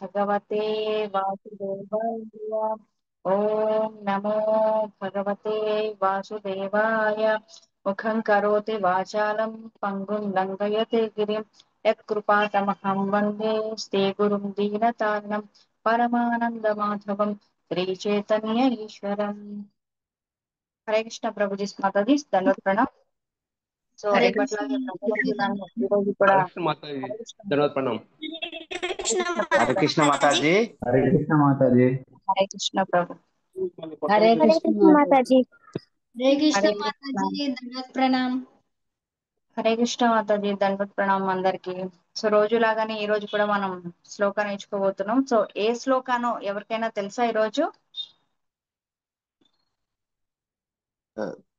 भगवते वासुदेवाय। ओम नमो भगवते वासुदेवाय। मुखं करोति वाचालं पंगुं लंघयते गिरिं यत्कृपातमहं वन्दे श्रीगुरुं दीनतारिणं परमानन्दमाधवं श्रीचैतन्य ईश्वरम्। हरे कृष्ण प्रभुजी माताजी దండవత్ ప్రణామ్। సో हरे कृष्ण రేపట్లాగే ప్రతిరోజు माताजी। నన్ను ఈరోజు కూడా హరే కృష్ణ మాతాజీ, హరే కృష్ణ ధన్యవాద ప్రణాం. हरे హరే कृष्ण కృష్ణ हरे ప్రభు। कृष्ण माता जी। हरे कृष्ण माता जी। हरे कृष्ण प्रभु। हरे हरे कृष्ण कृष्ण माता माता जी। जी। हरे कृष्ण हरे माता कृष्ण। जी, धन्यवाद प्रणाम। హరే కృష్ణ మాతాజీ దండవత్ ప్రణామం అందరికి। సో రోజులాగానే ఈ రోజు కూడా మనం శ్లోక నేర్చుకోబోతున్నాం। సో ఏ శ్లోకానో ఎవరికైనా తెలుసా ఈ రోజు?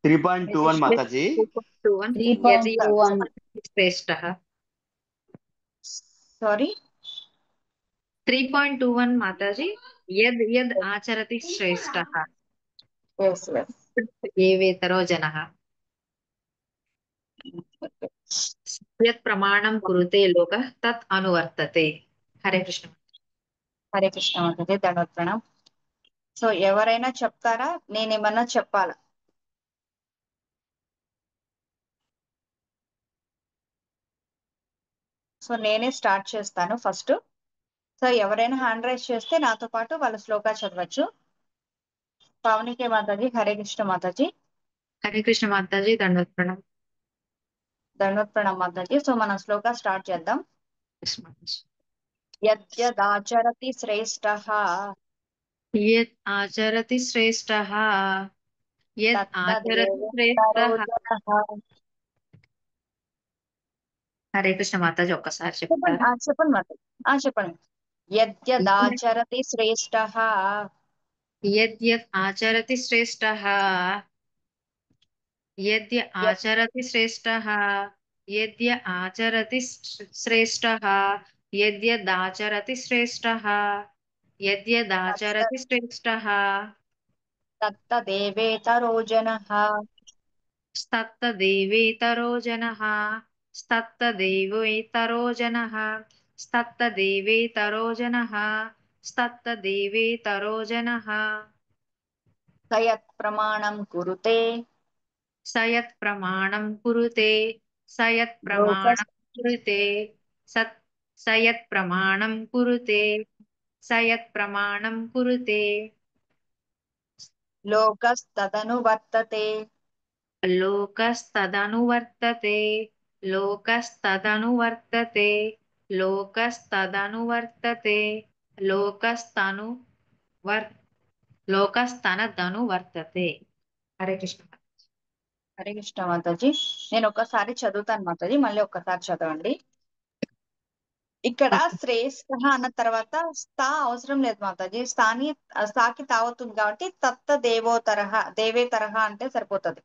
3.21 माता जी। 3.21 यदि 3.21 श्रेष्ठः। సారీ 3.21 माताजी। यद् यद् आचरति श्रेष्ठः ఎస్ ఎస్। एवेतरो जनः यत् प्रमाणं कुरुते लोकः तत् अनुवर्तते। हरे कृष्ण। హరే కృష్ణ మాతాజీ దండవత్ ప్రణామం। సో ఎవరైనా చెప్తారా, నేనేమన్నా చెప్పాలా? సో నేనే స్టార్ట్ చేస్తాను ఫస్ట్। సో ఎవరైనా హ్యాండ్ రైజ్ చేస్తే నాతో పాటు వాళ్ళ శ్లోకా చదవచ్చు। పావనికే మాతాజీ హరే కృష్ణ మాతాజీ हरे कृष्ण माताजी, दंडवत प्रणाम। దండవత్ ప్రణామం మాతాజీ। సో మనం శ్లోకా స్టార్ట్ చేద్దాం। Yes, माताजी। యద్యదాచరతి శ్రేష్టః यत् आचरति श्रेष्ठः यत् आचरति తత్తదేవేతరో श्रेष्ठः। జనః। హరే కృష్ణ మాతాజీ, ఒక్కసారి చెప్పండి చెప్తారా? చెప్పండి మాతాజీ చెప్పండి। యద్యదాచరతి శ్రేష్టః यद्यत् आचरति श्रेष्ठः यद्य యత్ आचरति श्रेष्ठः यद्य आचरति श्रेष्ठः यद्यदाचरति श्रेष्ठः यद्यदाचरति श्रेष्ठः తత్తదేవేతరో జనః। स्तत्तदेवेतरो जनः स्तत्तदेवेतरो जनः स्तत्तदेवेतरो जनः स्तत्तदेवेतरो जनः స యత్ ప్రమాణం కురుతే स यत् प्रमाणं कुरुते स यत् లోకస్ प्रमाणं कुरुते सत् स यत् प्रमाणं कुरुते स यत् प्रमाणं कुरुते లోకస్తదనువర్తతే। लोकस्तदनुवर्तते लोकस्तदनुवर्तते लोकस्तदनुवर्तते लोकस्तनुवर् लोकस्तनदनुवर्तते। हरे कृष्ण। హరే కృష్ణ మాతాజీ। నేను ఒకసారి చదువుతాను మాతాజీ, మళ్ళీ ఒక్కసారి చదవండి। ఇక్కడ ఓకే శ్రేష్ఠ అన్న తర్వాత స్థా అవసరం లేదు మాతాజీ। స్థాని స్థాకి తావుతుంది కాబట్టి తత్త దేవోతరహ దేవేతరహ అంటే సరిపోతుంది।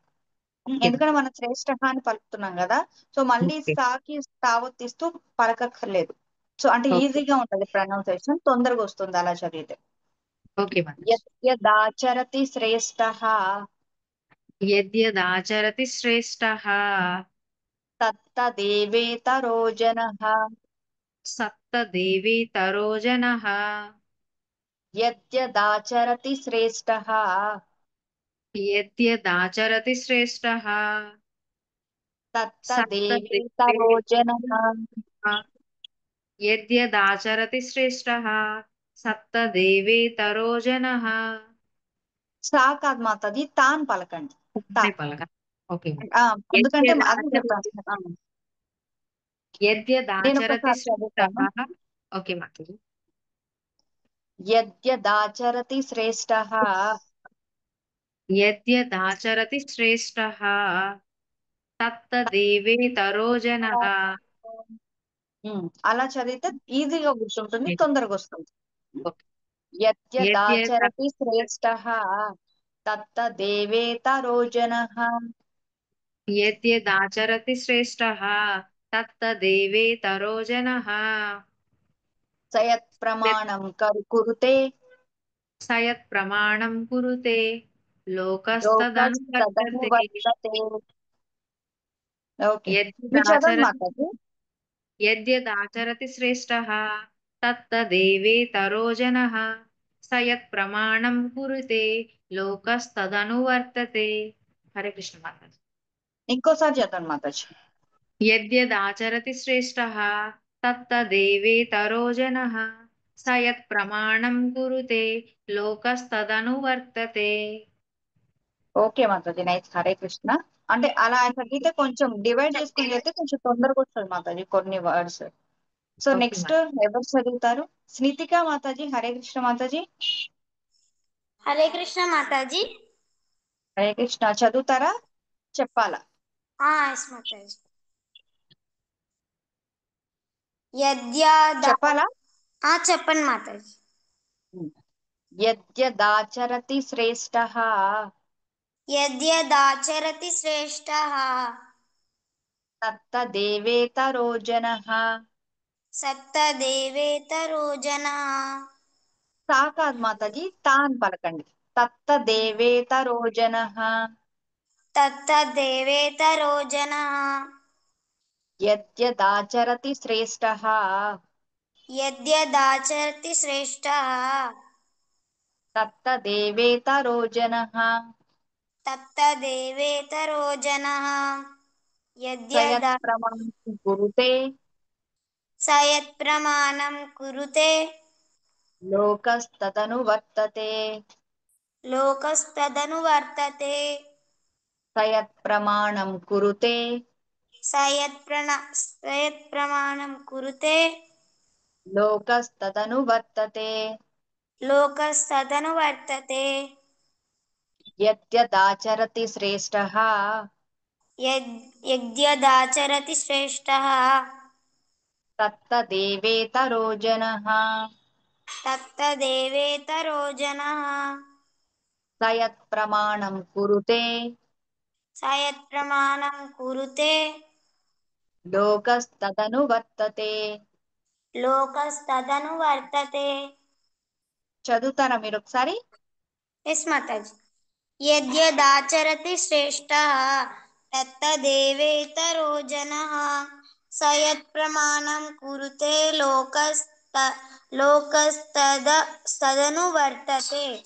ఓకే ఎందుకంటే మనం శ్రేష్ఠ అని పలుకుతున్నాం కదా। సో మళ్ళీ ఓకే స్థాకి తావొత్తిస్తూ పలకక్కర్లేదు। సో అంటే ఓకే ఈజీగా ఉంటది, ప్రొనౌన్సియేషన్ తొందరగా వస్తుంది అలా చదివితే। ఓకే మాతాజీ। యదాచరతి శ్రేష్ఠ यद्यदाचरति श्रेष्ठः తత్తదేవేతరో జనః। सत्तदेवेतरो जनः యద్యదాచరతి శ్రేష్ఠః यद्यदाचरति श्रेष्ठः తత్తదేవేతరో జనః। सत्तदेवेतरो यद्यदाचरति श्रेष्ठः सत्तदेवेतरो जनः। సా కాదు మాతాజీ, తా అని పలకండి। తా పలక ఓకే ఎందుకంటే అదే यद्यदाचरति చెప్పాను। నేను यद्यदाचरति ఒకసారి చదువుతాను। श्रेष्ठः। ओके माताजी। యద్యదాచరతి శ్రేష్ఠః यद्यदाचरति श्रेष्ठः तत्तदेवेतरो जनः। అలా చదివితే ఈజీగా గుర్తుంటుంది, తొందరగా వస్తుంది। ओके यद्यदा యద్యదాచరతి శ్రేష్ఠః తత్తదేవేతరో జనః। यद्यदाचरति श्रेष्ठः तत्तदेवेतरो जनः। స యత్ ప్రమాణం కురుతే स यत् प्रमाणं कुरुते लोकस्तदनुवर्तते। లోకస్తదనువర్తతే। ఓకే, మీరు చదవండి यद्यदाचरति మాతాజీ। यद्यदाचरति श्रेष्ठः తత్తదేవేతరో జనః స యత్ప్రమాణం కురుతే లోకస్తదనువర్తతే. హరే కృష్ణ మాతాజీ. ఇంకోసారి చదవండి మాతాజీ. యద్యదాచరతి శ్రేష్టః తత్తదేవేతరో జనః స యత్ప్రమాణం కురుతే లోకస్తదనువర్తతే. ఓకే మాతాజీ, నైస్. హరే కృష్ణ. అంటే అలా చదివితే కొంచెం డివైడ్ చేసుకుని వెళ్తే కొంచెం తొందరగా వస్తుంది మాతాజీ కొన్ని words. So okay next Mataji. ఎవరు చదువుతారు? స్నితిక మాతాజీ. హరే కృష్ణ మాతాజీ. హరే కృష్ణ మాతాజీ. హరే కృష్ణ చదువుతారా చెప్పాలా? ఎస్ మాతాజీ. యద్యదా చెప్పాలా? చెప్పండి మాతాజీ. యద్యదాచరతి శ్రేష్టః యద్యదాచరతి శ్రేష్టః తత్తదేవేతరో జనః. సప్తదేవేతరో జనః. తా కాదు మాతాజీ, తా అని పలకండి. తత్తదేవేతరో జనః. తత్తదేవేతరో జనః. యద్యదాచరతి శ్రేష్టః యద్యదాచరతి శ్రేష్టః తత్తదేవేతరో జనః. తత్తదేవేతరో జనః. యద్యదా సయత్ప్రమాణం కురుతే సయత్ప్రమాణం కురుతే లోకస్తదనువర్తతే. లోకస్తదనువర్తతే. సయత్ప్రమాణం కురుతే సయత్ప్రమాణం కురుతే లోకస్తదనువర్తతే. లోకస్తదనువర్తతే. యద్యదాచరతి శ్రేష్టః యద్యదాచరతి శ్రేష్టః తత్తదేవేతరో జనః. తత్తదేవేతరో జనః. సయత్ప్రమాణం కురుతే సయత్ప్రమాణం కురుతే లోకస్తదనువర్తతే. లోకస్తదనువర్తతే. చదువుతారా మీరు ఒకసారి? ఎస్ మాతాజీ. యద్యదాచరతి శ్రేష్టః తత్తదేవేతరో జనః సయత్ప్రమాణం కురుతే లోకస్తదనువర్తతే.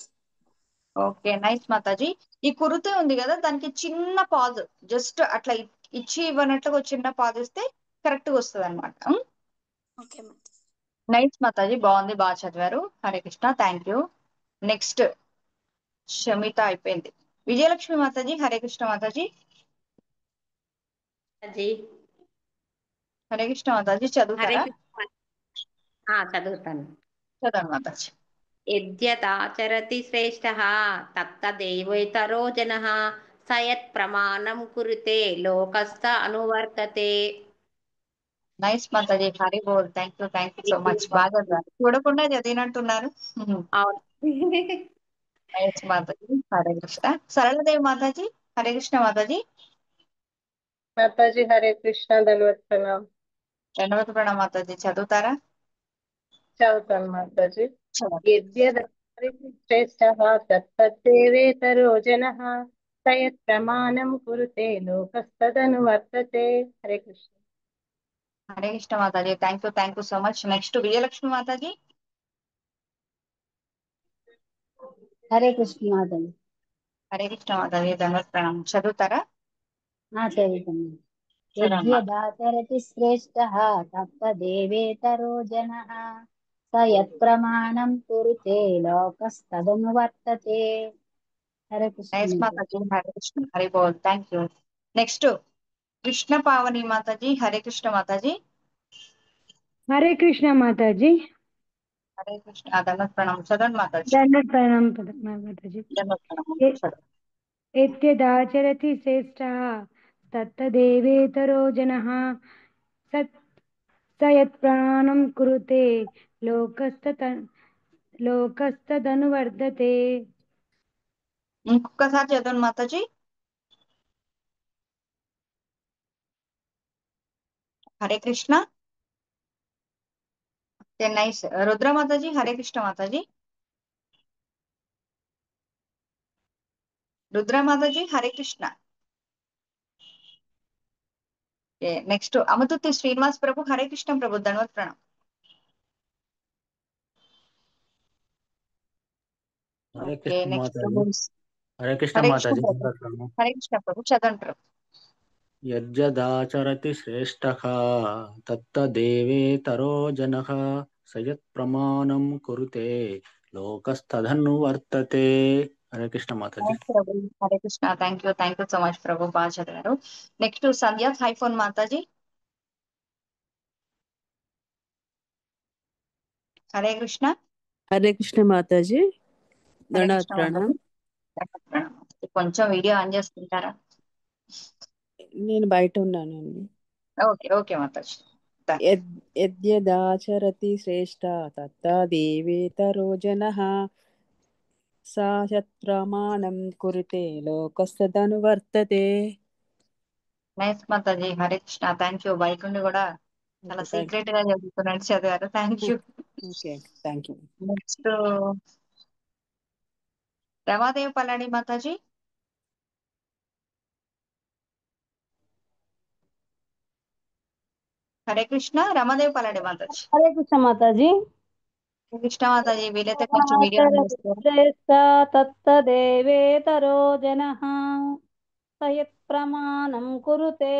ఓకే, నైస్ మాతాజీ. ఈ కురుతే ఉంది కదా, దానికి చిన్న పాజ్, జస్ట్ అట్లా ఇచ్చి ఇవ్వనట్లుగా ఒక చిన్న పాజ్ ఇస్తే కరెక్ట్ గా వస్తుంది అనమాట. ఓకే మాతాజీ. నైస్ మాతాజీ, బాగుంది, బాగా చదివారు. Hare Krishna, thank you. Next Shamitha అయిపోయింది. విజయలక్ష్మి మాతాజీ. హరే కృష్ణ మాతాజీ. మాతాజీ. హరే కృష్ణ మాతాజీ, హరే చదువుతారా? కృష్ణ. చదువుతాను. చదవండి మాతాజీ. యద్యదాచరతి శ్రేష్టః తత్తదేవేతరో జనః స యత్ప్రమాణం కురుతే లోకస్థ అనువర్తతే. నైస్ మాతాజీ, హరి బోల్. Thank you so much. బాగా చదివారు. చూడకుండా చదివినట్టున్నారు. అవును. నైస్ మాతాజీ. హరే కృష్ణ. సరళదేవి మాతాజీ. హరే కృష్ణ మాతాజీ. మాతాజీ హరే కృష్ణ, ధన్యవాద ప్రణాం. ధన్యవాద ప్రణామ్ మాతాజీ, చదువుతారా? చదువుతాను మాతాజీ. చదవండి. యద్యదాచరతి శ్రేష్టః తత్తదేవేతరో జనః సయత్ ప్రమాణం కురుతే లోకస్తదనువర్తతే. హరే కృష్ణ. హరే కృష్ణ మాతాజీ, thank you so much. Next Vijayalakshmi మాతాజీ. హరే కృష్ణ మాతాజీ. హరే కృష్ణ మాతాజీ, ధన్యవాద ప్రణామ్. చదువుతారా? చదువుతాను. చదవండి మాతాజీ. యద్యదాచరతి శ్రేష్టః తత్తదేవేతరో జనః స యత్ప్రమాణం కురుతే లోకస్తదనువర్తతే. హరే కృష్ణ నైస్ మాతాజీ. మాతాజీ, హరే కృష్ణ, హరి బోల్. Thank you. Next Krishna Pavani మాతాజీ. హరే కృష్ణ మాతాజీ. హరే కృష్ణ మాతాజీ. హరే కృష్ణ, ధన్యవాద ప్రణామ్. చదవండి మాతాజీ. దండవత్ ప్రణామం మాతాజీ. ధన్యవాద ప్రణామ్. ఎ- చదవండి. యద్యదాచరతి శ్రేష్టః తత్తదేవేతరో జనః స యత్ప్రమాణం కురుతే లోకస్తదనువర్తతే. ఇంకొకసారి చదవండి మాతాజీ. హరే కృష్ణ. నైస్. రుద్ర మాతాజీ. హరే కృష్ణ మాతాజీ. రుద్ర మాతాజీ. హరే కృష్ణ. నెక్స్ట్ అమతుత్తి శ్రీనివాస్ ప్రభు. హరే కృష్ణ ప్రభు, ధన్యవాద ప్రణామ్. హరే ఓకే కృష్ణ నెక్స్ట్ మాతాజీ. హరే కృష్ణ హరే కృష్ణ మాతాజీ. ప్రభు. హరే కృష్ణ ప్రభు చదవంటారు. యజ్జదాచరతి శ్రేష్టః తత్తదేవేతరో జనః సయత్ ప్రమాణం కురుతే లోకస్తదనువర్తతే. హరే కృష్ణ మాతాజీ. ప్రభు Hare Krishna. Thank you so much ప్రభు, బాగా చదివారు. నెక్స్ట్ సంధ్య హైఫోన్ మాతాజీ. హరే కృష్ణ. హరే కృష్ణ మాతాజీ. హరే దండాత్ కృష్ణ ప్రణాం. మాతాజీ. కొంచెం వీడియో ఆన్ చేసుకుంటారా? నేను బయట ఉన్నానండి. ఓకే ఓకే మాతాజీ. యద్యదాచరతి శ్రేష్ట తత్తదేవేతరో జనః సా శత్ప్రమాణం కురుతే లోకస్తదనువర్తతే. నైస్ మాతాజీ. హరే కృష్ణ. Thank you. బయట నుండి కూడా చాలా సీక్రెట్ గా చదువుతున్నట్టు చదివారు. Thank you. Okay, thank you. Next Ramadevi Palladi మాతాజీ. హరే కృష్ణ. రమాదేవి పల్లాడి మాతాజీ. హరే కృష్ణ మాతాజీ. హరే కృష్ణ మాతాజీ. వీలైతే కొంచెం వీడియో ఆన్ చేస్తారు. శ్రేష్ట తత్తదేవేతరో జనః సయత్ ప్రమాణం కురుతే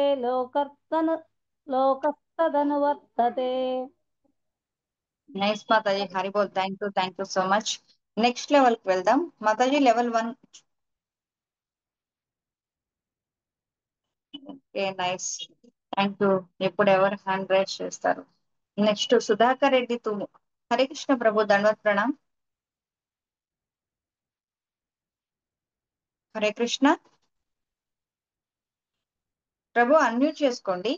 లోకస్తదనువర్తతే. నైస్ మాతాజీ. హరిబోల్. Thank you so much. Next level కి వెళ్దాం మాతాజీ. Level 1. Okay nice. Thank you. ఇప్పుడు ఎవరు హ్యాండ్ రైజ్ చేస్తారు? నెక్స్ట్ సుధాకర్ రెడ్డి తుము. హరే కృష్ణ ప్రభు. దండవత్ ప్రణాం. హరే కృష్ణ ప్రభు. అన్మ్యూట్ చేసుకోండి.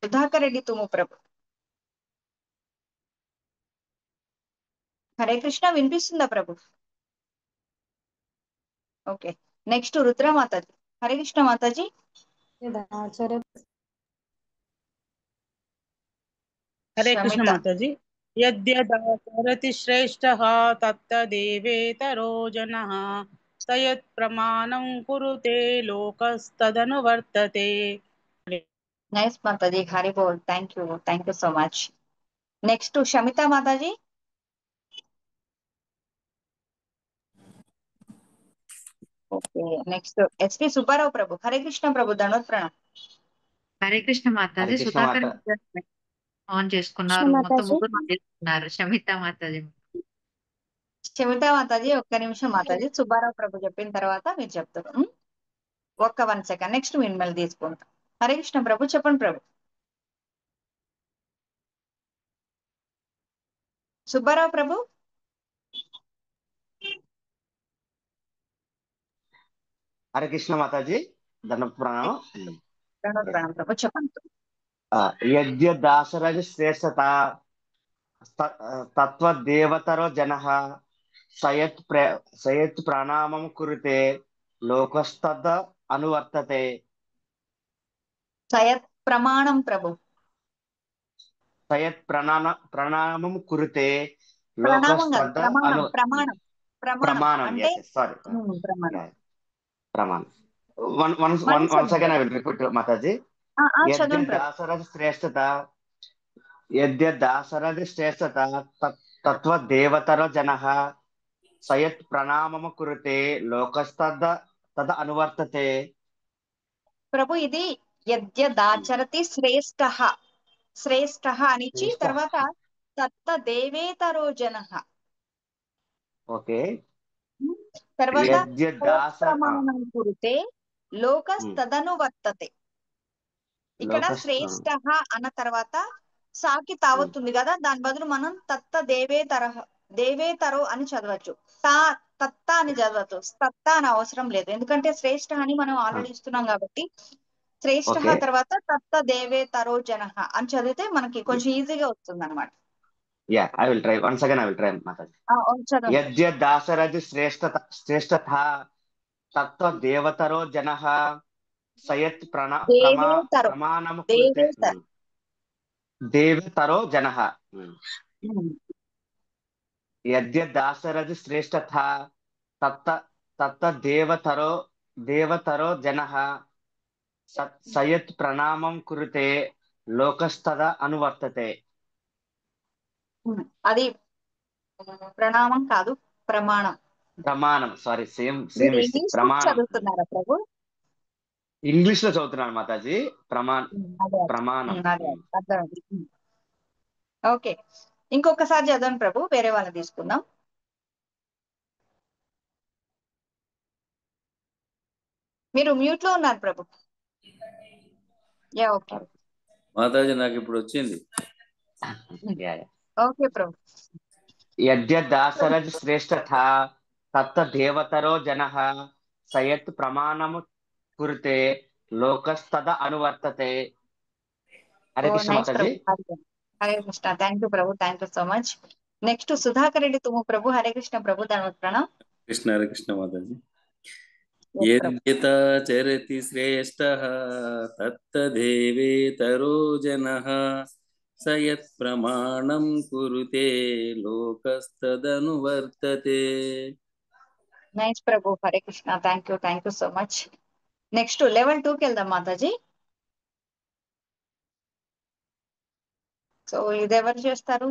సుధాకర్ రెడ్డి తుము ప్రభు. హరే కృష్ణ వినిపిస్తుందా ప్రభు? ఓకే. నెక్స్ట్ రుద్ర మాతాజీ. హరే కృష్ణ మాతాజీ. హరే కృష్ణ శమిత. మాతాజీ. యద్యదాచరతి శ్రేష్టః తత్తదేవేతరో జనః సయత్ ప్రమాణం కురుతే లోకస్తదనువర్తతే. నైస్ మాతాజీ. హరిబోల్. Thank you so much. Next Shamitha మాతాజీ. ఓకే. నెక్స్ట్ ఎస్పి సుబ్బారావు ప్రభు. హరే కృష్ణ ప్రభు. దండవత్ ప్రణాం. హరే కృష్ణ మాతాజీ. హరే కృష్ణ సుధాకర్ మాత ఆన్ చేసుకున్నారు. మొత్తం మాతాజీ. ముగ్గురు ఆన్ చేసుకున్నారు. శమిత మాతాజీ. శమిత మాతాజీ ఒక్క నిమిషం మాతాజీ. సుబ్బారావు ప్రభు చెప్పిన తర్వాత మీరు చెప్తారు. ఒక్క 1 సెకండ్. నెక్స్ట్ మిమ్మల్ని తీసుకుంటాం. హరే కృష్ణ ప్రభు చెప్పండి ప్రభు. సుబ్బారావు ప్రభు. హరే కృష్ణ మాతాజీ. దండ ప్రణామం. దండవత్ ప్రణాం ప్రభు చెప్పండి. యజ్ఞదాసరజ శ్రేష్టత తత్వదేవతరో జనః సయత్ ప్రణామం కురుతే లోకస్తద అనువర్తతే. సయత్ ప్రమాణం ప్రభు. సయత్ ప్రణామం కురుతే ప్రణామం కాదు, లోకస్తద ప్రమాణం ప్రమాణం ప్రమాణం ప్రమాణం. అంటే సారీ, ప్రమాణం. ప్రమాణం. మళ్ళీ one second I will repeat Mataji. చదవండి ప్రభు. యద్యదాసరథ శ్రేష్టత తత్వదేవతరో జనః సయత్ ప్రణామము కురుతే లోకస్తద అనువర్తతే. ప్రభు ఇది యద్యదాచరతి శ్రేష్ఠః. శ్రేష్ఠః అనిచ్చి శ్రేష్ఠ. తర్వాత తత్త దేవేతరో జనః. ఓకే. తర్వాత యద్యదాస ప్రమాణం కురుతే లోకస్తదనువర్తతే. ఇక్కడ శ్రేష్ఠ అన్న తర్వాత సాకి తావతుంది కదా, దాని బదులు మనం తత్త దేవేతరో అని చదవచ్చు. తత్త అని చదవచ్చు. తత్త అని అవసరం లేదు, ఎందుకంటే శ్రేష్ఠ అని మనం ఆల్రెడీ ఇస్తున్నాం కాబట్టి. శ్రేష్ఠ Okay. తర్వాత తత్త దేవేతరో జనః అని చదివితే మనకి కొంచెం ఈజీగా వస్తుంది అనమాట. Yeah, I will try. Once again, I will try, Mataji. చదవండి. యజ్ఞదాసరథ శ్రేష్ఠత తత్వ దేవతరో జనః సయత్ దేవేతరో. ప్రమాణము కురుతే దేవతరో జనః. యజ్ఞదాసరథ శ్రేష్ఠత తత్త దేవతరో జనః సయత్ ప్రణామం కురుతే లోకస్తద అనువర్తతే. అది ప్రణామం కాదు, ప్రమాణం. ప్రమాణం సారీ సేమ్ మీరు మిస్టేక్. ఇంగ్లీష్ బుక్ ప్రమాణం చదువుతున్నారా ప్రభు? ఇంగ్లీష్ లో చదువుతున్నాను మాతాజీ. అదే ప్రమాణం. అదే అర్థమైంది. ఓకే, ఇంకొకసారి చదవండి ప్రభు, వేరే వాళ్ళని తీసుకుందాం. మీరు మ్యూట్ లో ఉన్నారు ప్రభు. యా ఓకే మాతాజీ నాకు ఇప్పుడు వచ్చింది. ఓకే ప్రభు. యద్యదాసరథి శ్రేష్ఠథా తత్తదేవతరో జనః సయత్ ప్రమాణము కురుతే లోకస్తద అనువర్తతే. హరే కృష్ణ నైస్ మాతాజీ. ప్రభు. హరే కృష్ణ. థ్యాంక్ యూ ప్రభు, thank you so much. Next Sudhakar Reddy Tummu ప్రభు. హరే కృష్ణ ప్రభు, ధన్యవాద ప్రణామ్. కృష్ణ హరే కృష్ణ మాతాజీ. Yes, ప్రభు. యద్యతాచరతి శ్రేష్టః తత్తదేవేతరో జనః సయత్ ప్రమాణం కురుతే లోకస్తదనువర్తతే. నైస్ ప్రభు, Hare Krishna. Thank you so much. Next level 2కి వెళ్దాం మాతాజీ. సో ఇది ఎవరు చేస్తారు?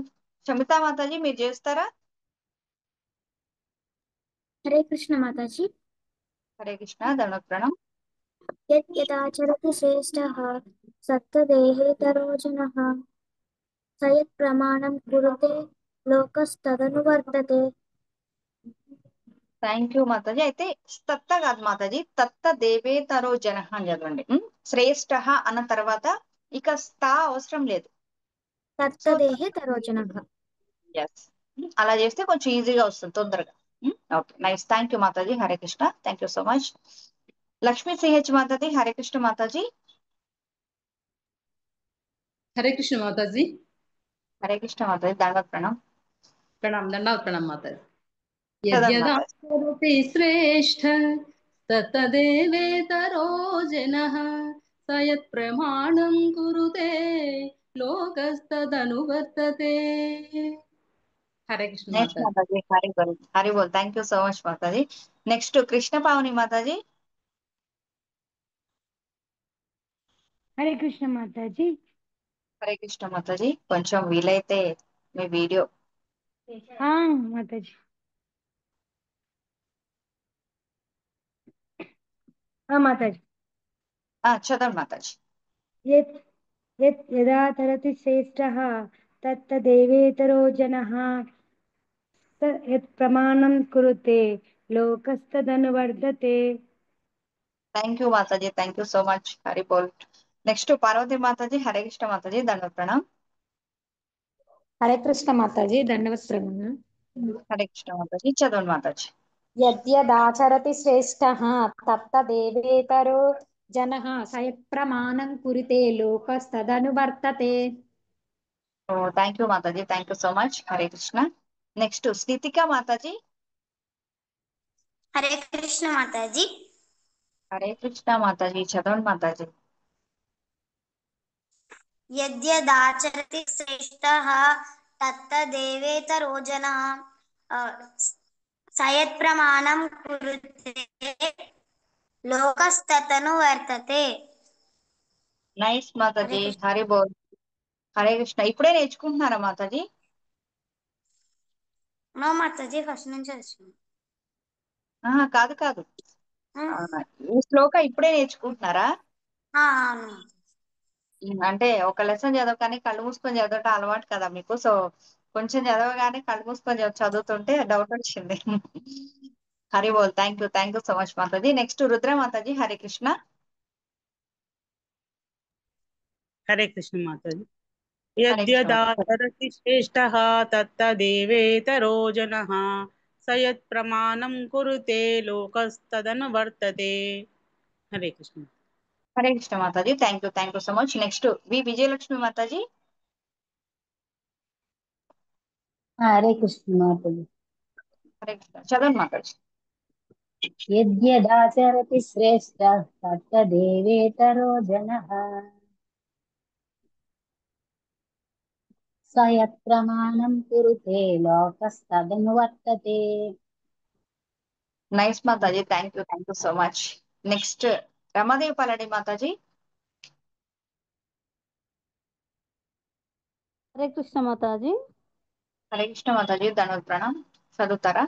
శమితా మాతాజీ మీరు చేస్తారా? హరే కృష్ణ మాతాజీ. హరే కృష్ణ, ధన్యవాద ప్రణామ్. యదాచరతి శ్రేష్టః సత్తదేహేతరో జనః సయత్ ప్రమాణం కురుతే లోకస్తదనువర్తతే. థ్యాంక్ యూ మాతాజీ. అయితే తత్త కాదు మాతాజీ, తత్త దేవేతరో జన అని చదవండి. శ్రేష్ఠ అన్న తర్వాత ఇక స్థా అవసరం లేదు. తత్తదేహేతరో జనః. ఎస్, అలా చేస్తే కొంచెం ఈజీగా వస్తుంది తొందరగా. ఓకే నైస్, థ్యాంక్ యూ మాతాజీ. Hare Krishna, thank you so much. Lakshmi CH మాతాజీ. హరే కృష్ణ మాతాజీ. హరే కృష్ణ మాతాజీ. హరే కృష్ణ మాతాజీ, దండవత్ ప్రణామ్. దండావత్ ప్రణామ్ మాతాజీ. చదవండి మాతాజీ. యద్యదాచరతి శ్రేష్ఠ తత్తదేవేతరో జనః సయత్ ప్రమాణం కురుతే లోకస్తదనువర్తతే. హరే కృష్ణ నెక్స్ట్ మాతాజీ. మాతాజీ హరి బోల్. Thank you so much Mataji. Next Krishna Pavani మాతాజీ. హరే కృష్ణ మాతాజీ. హరే కృష్ణ మాతాజీ. కొంచెం వీలైతే మీ వీడియో. మాతాజీ. మాతాజీ చదవండి మాతాజీ. యదా తరతి శ్రేష్టః తత్తదేవేతరో జనః యత్ ప్రమాణం కురుతే లోకస్తదనువర్తతే. థ్యాంక్ యూ మాతాజీ, thank you so much. Hari బోల్. నెక్స్ట్ పార్వతి మాతాజీ. హరే కృష్ణ మాతాజీ, దండవత్ ప్రణామ్. హరే కృష్ణ మాతాజీ, దండవత్ ప్రణామం. హరే కృష్ణ మాతాజీ, చదవండి మాతాజీ. యద్యదాచరతి శ్రేష్టః తత్తదేవేతరో జనః సయత్ ప్రమాణం కురుతే లోకస్తదనువర్తతే. థ్యాంక్ యూ మాతాజీ, thank you so much. Hare Krishna. Next Sthithika మాతాజీ. హరే కృష్ణ మాతాజీ. హరే కృష్ణ మాతాజీ, చదవండి మాతాజీ. యద్యదాచరతి శ్రేష్టః తత్తదేవేతరో జనః సయత్ ప్రమాణం కురుతే లోకస్తదనువర్తతే. నైస్ మాతాజీ, హరి బోల్. హరే కృష్ణ. ఇప్పుడే నేర్చుకుంటున్నారా మాతాజీ? నో మాతాజీ, ఫస్ట్ నుంచి వచ్చింది. కాదు కాదు, ఈ శ్లోక ఇప్పుడే నేర్చుకుంటున్నారా? అవును. అంటే ఒక లెసన్ చదవగానే కళ్ళు మూసుకొని చదవటం అలవాటు కదా మీకు. సో కొంచెం చదవగానే కళ్ళు మూసుకొని చదువుతుంటే డౌట్ వచ్చింది. హరి బోల్. Thank you so much Mataji. Next Rudra మాతాజీ. హరే కృష్ణ. హరే కృష్ణ మాతాజీ. యద్యదాచరతి శ్రేష్టః తత్తదేవేతరో జనః సయత్ ప్రమాణం కురుతే లోకస్తదనువర్తతే. హరే కృష్ణ. హరే కృష్ణ మాతాజీ. Thank you so much. Next V Vijayalakshmi మాతాజీ. హరే కృష్ణ మాతాజీ. హరే కృష్ణ, చదవండి మాతాజీ. యద్యదాచరతి శ్రేష్ట తత్తదేవేతరో జనః సయత్ ప్రమాణం కురుతే లోకస్తదనువర్తతే. నైస్ మాతాజీ, thank you so much. Next Ramadevi Palladi మాతాజీ. హరే కృష్ణ మాతాజీ. హరే కృష్ణ మాతాజీ, ధన్యవాద ప్రణామ్. చదువుతారా?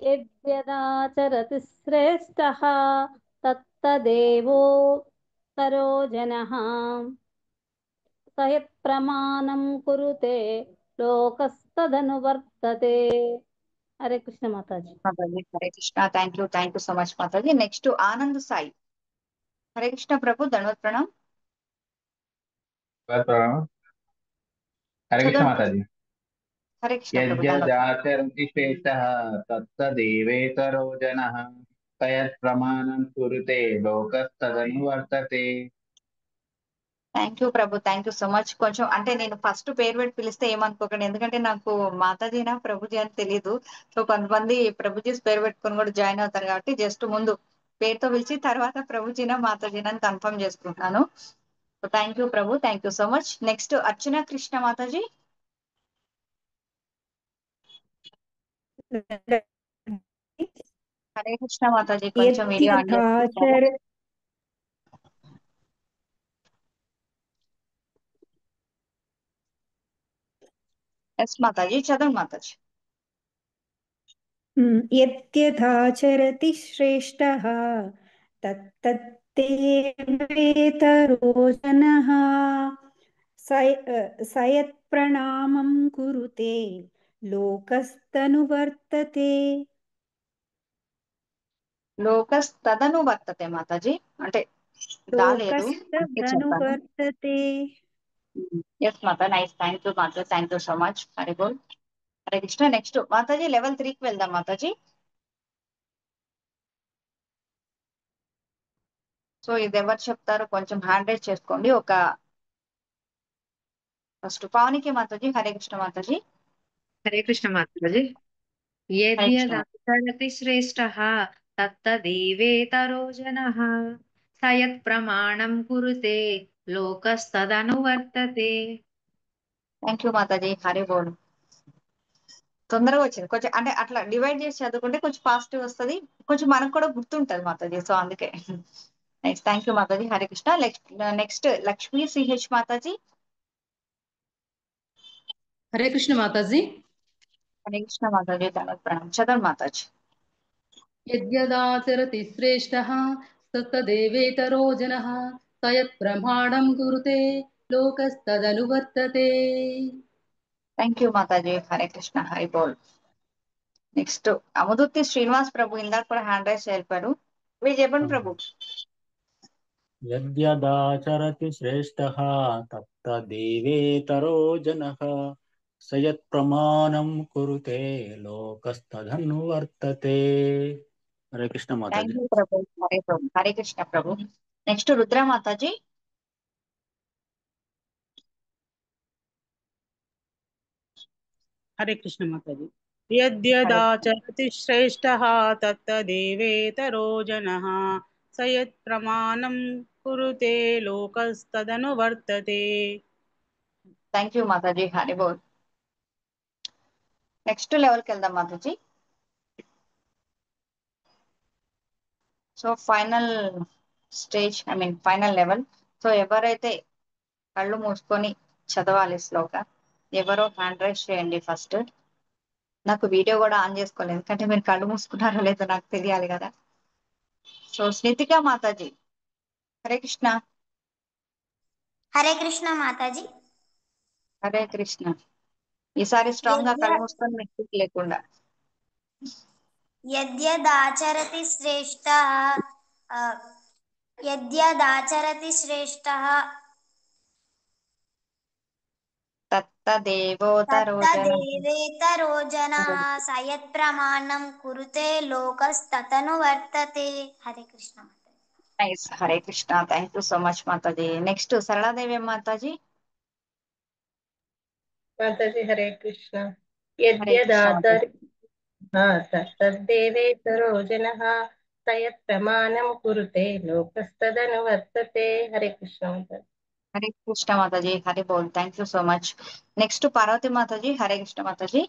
यद्यदाचरति श्रेष्ठः तत्तदेवोत्तरो जनः स यत्प्रमाणं कुरुते लोकस्तदनुवर्तते. हरे कृष्ण माताजी. మాతాజీ Hare Krishna. Thank you so much Mataji. Next Anand Sai. Hare Krishna ప్రభు, ధన్వత్ ప్రణామ్. हरे कृष्ण చదవండి. माता जी। హరే కృష్ణ ప్రభు, ధన్వత్ ప్రణామ్. यद्यदाचरन्ति श्रेष्ठः तत्तदेवेतरो जनः स यत्प्रमाणं कुरुते लोकस्तदनुवर्तते। థ్యాంక్ యూ ప్రభు, థ్యాంక్ యూ సో మచ్. కొంచెం అంటే నేను ఫస్ట్ పేరు పెట్టి పిలిస్తే ఏమనుకోకండి, ఎందుకంటే నాకు మాతాజీనా ప్రభుజీ అని తెలియదు. సో కొంతమంది ప్రభుజీస్ పేరు పెట్టుకొని కూడా జాయిన్ అవుతారు, కాబట్టి జస్ట్ ముందు పేరుతో పిలిచి తర్వాత ప్రభుజీనా మాతాజీనా అని కన్ఫర్మ్ చేసుకుంటున్నాను. సో థ్యాంక్ యూ ప్రభు, thank you so much. Next Archana Krishna మాతాజీ. హరే కృష్ణ మాతాజీ, కొంచెం వీడియో ఆన్ చేసుకుంటారా? ఎస్ మాతాజీ, చదవండి మాతాజీ. यद्यथाचरति श्रेष्ठः तत्तद्देवेतरो जनः स यत्प्रणामं कुरुते लोकस्तनुवर्तते. లోకస్తదను వర్తతే మాతాజీ, అంటే దాలేదు लोकस्तदनुवर्तते. ఎస్ మాతా, నైస్. థ్యాంక్ యూ మాతా, thank you so much. Hari బోల్. హరే కృష్ణ. నెక్స్ట్ మాతాజీ లెవెల్ 3కి వెళ్దాం మాతాజీ. సో ఇది ఎవరు చెప్తారు, కొంచెం హ్యాండ్ రైజ్ చేసుకోండి. ఒక ఫస్ట్ పావనికి మాతాజీ. హరే కృష్ణ మాతాజీ. హరే కృష్ణ మాతాజీ. యద్యదాచరతి శ్రేష్ఠః తత్తదేవేతరో జనః స యత్ప్రమాణం కురుతే లోకస్తదనువర్తతే. థ్యాంక్ యూ మాతాజీ. హరి బోల్. తొందరగా వచ్చింది కొంచెం, అంటే అట్లా డివైడ్ చేసి చదువుకుంటే కొంచెం పాజిటివ్ వస్తుంది, కొంచెం మనకు కూడా గుర్తుంటది మాతాజీ. సో అందుకే నైస్. థ్యాంక్ యూ మాతాజీ. హరే కృష్ణ. నెక్స్ట్ లక్ష్మీ సిహెచ్ మాతాజీ. హరే కృష్ణ మాతాజీ. హరే కృష్ణ మాతాజీ, ధన్యవాద ప్రణామం. చదవండి మాతాజీ. యద్యదాచరతి శ్రేష్ఠః తత్తదేవేతరో జనః స యత్ప్రమాణం కురుతే లోకస్తదనువర్తతే. థ్యాంక్ యూ మాతాజీ. హరే కృష్ణ. హరి బోల్. నెక్స్ట్ అమదుర్తి శ్రీనివాస్ ప్రభు, ఇందాక కూడా హ్యాండ్ రైస్ చేయారు. మీరు చెప్పండి ప్రభు. यद्यदाचरति श्रेष्ठः तत्तदेवेतरो जनः स यत्प्रमाणं कुरुते लोकस्तदनुवर्तते. हरे कृष्ण థ్యాంక్ माताजी. యూ ప్రభు. హరే ప్రభు, హరే కృష్ణ ప్రభు. నెక్స్ట్ రుద్ర మాతాజీ. हरे कृष्ण माता जी। यद्यदाचरति श्रेष्ठः तत्तदेवेतरो जनः स यत्प्रमाणं कुरुते लोकस्तदनुवर्तते। థ్యాంక్ యూ మాతాజీ. హరి బోల్. నెక్స్ట్ లెవెల్కి వెళ్దాం మాతాజీ. So final stage, I mean final level. So ఎవరైతే కళ్ళు మూసుకొని చదవాలి శ్లోక, ఎవరో హ్యాండ్ రైజ్ చేయండి ఫస్ట్. నాకు వీడియో కూడా ఆన్ చేసుకోలేదు, ఎందుకంటే మీరు కళ్ళు మూసుకున్నారో లేదో నాకు తెలియాలి కదా. సో స్నితిక మాతాజీ. హరే కృష్ణ. హరే కృష్ణ మాతాజీ. హరే కృష్ణ. ఈసారి స్ట్రాంగ్ గా కళ్ళు మూసుకొని మిస్టేక్ లేకుండా. యద్యదాచరతి శ్రేష్ఠః యద్యదాచరతి శ్రేష్ఠః తత్తదేవోతరో జనః స యత్ప్రమాణం కురుతే లోకస్తదనువర్తతే. Hare Krishna. Nice. Hare Krishna. Thank you so much Mataji. నెక్స్ట్ సరళాదేవి మాతాజీ. माताजी हरे कृष्ण। హరే కృష్ణ तत्तद्देवेतरो जनः स यत्प्रमाणं कुरुते लोकस्तदनुवर्तते। हरे कृष्ण माताजी। హరే కృష్ణ మాతాజీ. హరి బోల్. Thank you so much. Next Parvati మాతాజీ. హరే కృష్ణ మాతాజీ.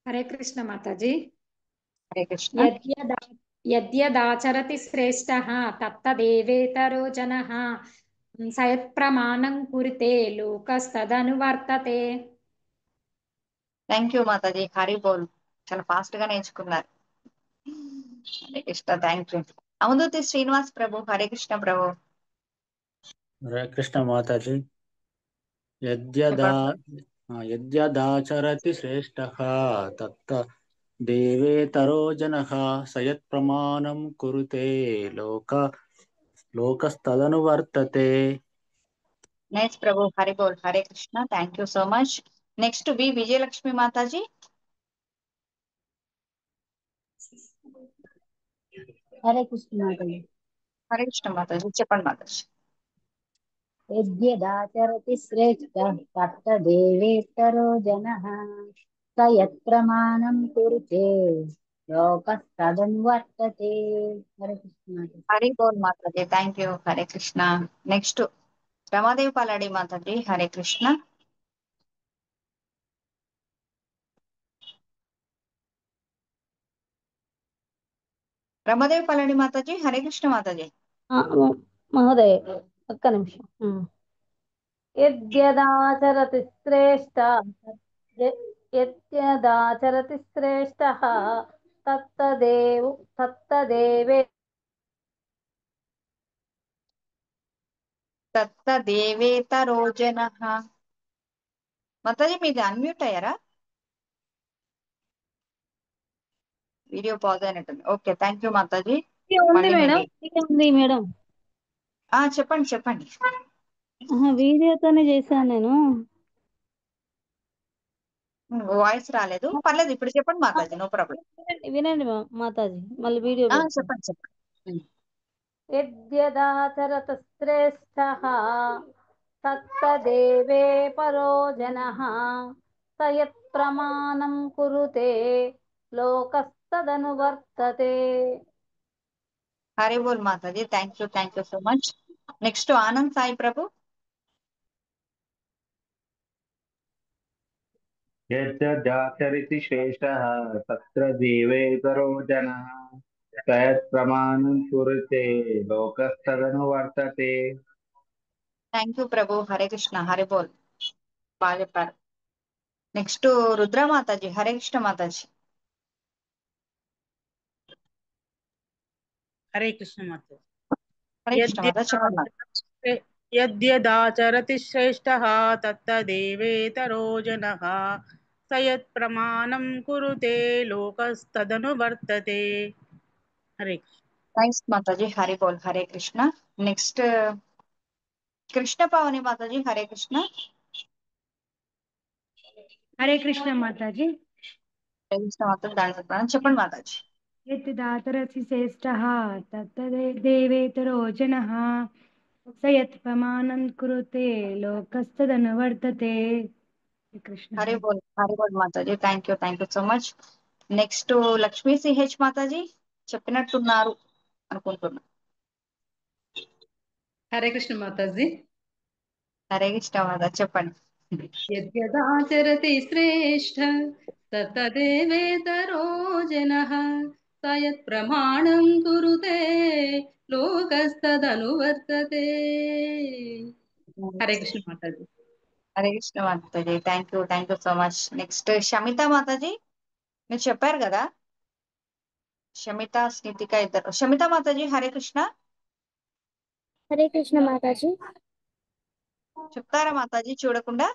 హరే కృష్ణ మాతాజీ. హరే కృష్ణ. యద్యదాచరతి శ్రేష్ఠః తత్తదేవేతరో జనః స యత్ప్రమాణం కురుతే లోకస్తదనువర్తతే. థ్యాంక్ యూ మాతాజీ. హరి బోల్. చాలా ఫాస్ట్ గా నేర్చుకున్నారు. హరే కృష్ణ. Thank you. అమృతి శ్రీనివాస్ ప్రభు. హరే కృష్ణ ప్రభు. హరే కృష్ణ మాతాజీ. యద్యదాచరతి శ్రేష్టః తత్త దేవేతరో జనః సయత్ ప్రమాణం కురుతే లోకస్తదనువర్తతే. నైస్ ప్రభు. హరి బోల్. Hare Krishna. Thank you so much. Next V Vijayalakshmi మాతాజీ. హరే కృష్ణ మాతాజీ. హరే కృష్ణ మాతాజీ. చెప్పండి మాతాజీ. యద్యదాచరతి శ్రేష్టః తత్తదేవేతరో జనః స యత్ప్రమాణం కురుతే లోకస్తదనువర్తతే. హరే కృష్ణ మాతాజీ. హరి బోల్ మాతాజీ. Thank you. Hare Krishna. Next Ramadevi Paladi మాతాజీ. హరే కృష్ణ. రమాదేవి పాలాడి మాతాజీ. హరే కృష్ణ మాతాజీ. మహోదయ ఒక్క నిమిషం. యద్యదాచరతి శ్రేష్ట యద్యదాచరతి శ్రేష్టః తత్తదేవే తత్తదేవేతరో జనః. మాతాజీ మీది అన్మ్యూట్ అయ్యారా? వీడియో పాజ్ అయినట్టుంది. Okay, thank you Mataji. ఉంది మళ్ళీ మేడం. మీది ఉంది మేడం. చెప్పండి చెప్పండి. వీడియోతోనే చేశాను నేను. వాయిస్ రాలేదు. పర్లేదు, ఇప్పుడు చెప్పండి మాతాజీ. No problem. వినండి మాతాజీ, మళ్ళీ వీడియో చెప్పండి చెప్పండి. యద్యదాచరత శ్రేష్టః తత్తదేవే పరో జనః స యత్ప్రమాణం కురుతే లోకస్తదనువర్తతే. హరి బోల్ మాతాజీ. Thank you so much. Next Anand Sai ప్రభు. యద్యదాచరతి శ్రేష్టః తత్ర దేవేతరో జనః స యత్ప్రమాణం కురుతే లోకస్తదనువర్తతే. థ్యాంక్ యూ ప్రభు. హరే కృష్ణ. హరి బోల్. బాగా చెప్పారు. నెక్స్ట్ రుద్ర మాతాజీ. హరే కృష్ణ మాతాజీ. హరే కృష్ణ మాతాజీ. హరే కృష్ణ మాతాజీ. చెప్పండి. యద్యదాచరతి శ్రేష్టః తత్తదేవేతరో జనః స యత్ప్రమాణం కురుతే లోకస్తదనువర్తతే. హరే కృష్ణ. నైస్ మాతాజీ. హరి బోల్. హరే కృష్ణ. నెక్స్ట్ కృష్ణ పావని మాతాజీ. హరే కృష్ణ. హరే కృష్ణ మాతాజీ. హరే కృష్ణ మాతాజీ. దాని చెప్పండి మాతాజీ. యద్దాతరసి శ్రేష్టః తత్తదేవేతరో జనః స యత్ప్రమాణం కురుతే లోకస్తదనువర్తతే. కృష్ణ. హరి బోల్. హరి బోల్ మాతాజీ. Thank you so much. Next Lakshmi CH మాతాజీ చెప్పినట్టున్నారు అనుకుంటున్నా. హరే కృష్ణ మాతాజీ. హరే కృష్ణ మాతాజీ. చెప్పండి. యద్యదాచరతి శ్రేష్ఠ తత్తదేవేతరో జనః స యత్ప్రమాణం కురుతే లోకస్తదనువర్తతే. హరే కృష్ణ మాతాజీ. హరే కృష్ణ మాతాజీ. Thank you so much. Next Shamita మాతాజీ. మీరు చెప్పారు కదా, షమిత స్నితిక ఇద్దరు. షమిత మాతాజీ. హరే కృష్ణ. హరే కృష్ణ మాతాజీ. చెప్తారా మాతాజీ చూడకుండా?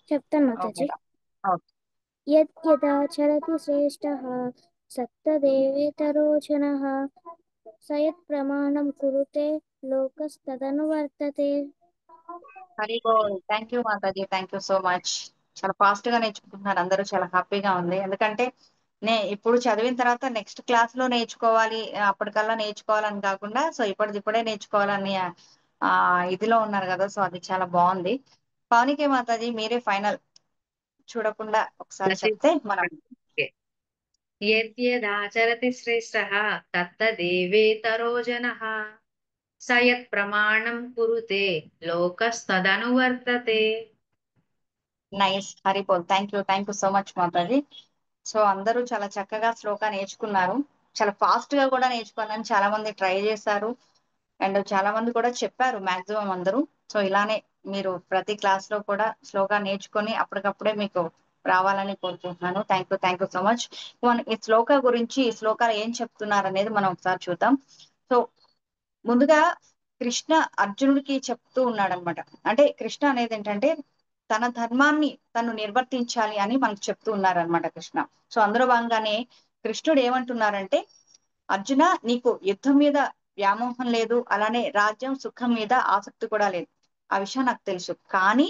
చెప్తాను మాతాజీ. యద్యదాచరతి శ్రేష్టః సత్తదేవేతరో జనః స యత్ప్రమాణం కురుతే లోకస్తదనువర్తతే. హరి బోల్. థ్యాంక్ యూ మాతాజీ. Thank you so much. చాలా ఫాస్ట్ గా నేర్చుకుంటున్నారు అందరూ. చాలా హ్యాపీగా ఉంది. ఎందుకంటే ఇప్పుడు చదివిన తర్వాత నెక్స్ట్ క్లాస్ లో నేర్చుకోవాలి, అప్పటికల్లా నేర్చుకోవాలని కాకుండా సో ఇప్పుడే నేర్చుకోవాలని ఇదిలో ఉన్నారు కదా. సో అది చాలా బాగుంది. పవనికే మాతాజీ మీరే ఫైనల్ చూడకుండా ఒకసారి చెప్తే మనం. యద్యదాచరతి శ్రేష్టః తత్తదేవేతరో జనః స యత్ప్రమాణం కురుతే లోకస్తదనువర్తతే. నైస్. హరి బోల్. థ్యాంక్ యూ సో మచ్ మాతాజీ. సో అందరూ చాలా చక్కగా శ్లోకా నేర్చుకున్నారు. చాలా ఫాస్ట్ గా కూడా నేర్చుకోవాలని చాలా మంది ట్రై చేశారు అండ్ చాలా మంది కూడా చెప్పారు మాక్సిమం అందరూ. సో ఇలానే మీరు ప్రతి క్లాస్ లో కూడా శ్లోకా నేర్చుకొని అప్పటికప్పుడే మీకు రావాలని కోరుకుంటున్నాను. Thank you so much. మనం ఈ శ్లోక గురించి, ఈ శ్లోకాలు ఏం చెప్తున్నారు అనేది మనం ఒకసారి చూద్దాం. సో ముందుగా కృష్ణ అర్జునుడికి చెప్తూ ఉన్నాడు అనమాట. అంటే కృష్ణ అనేది ఏంటంటే తన ధర్మాన్ని తను నిర్వర్తించాలి అని మనకు చెప్తూ ఉన్నారనమాట కృష్ణ. సో అందులో భాగంగానే కృష్ణుడు ఏమంటున్నారంటే, అర్జున నీకు యుద్ధం మీద వ్యామోహం లేదు, అలానే రాజ్యం సుఖం మీద ఆసక్తి కూడా లేదు, ఆ విషయం నాకు తెలుసు. కానీ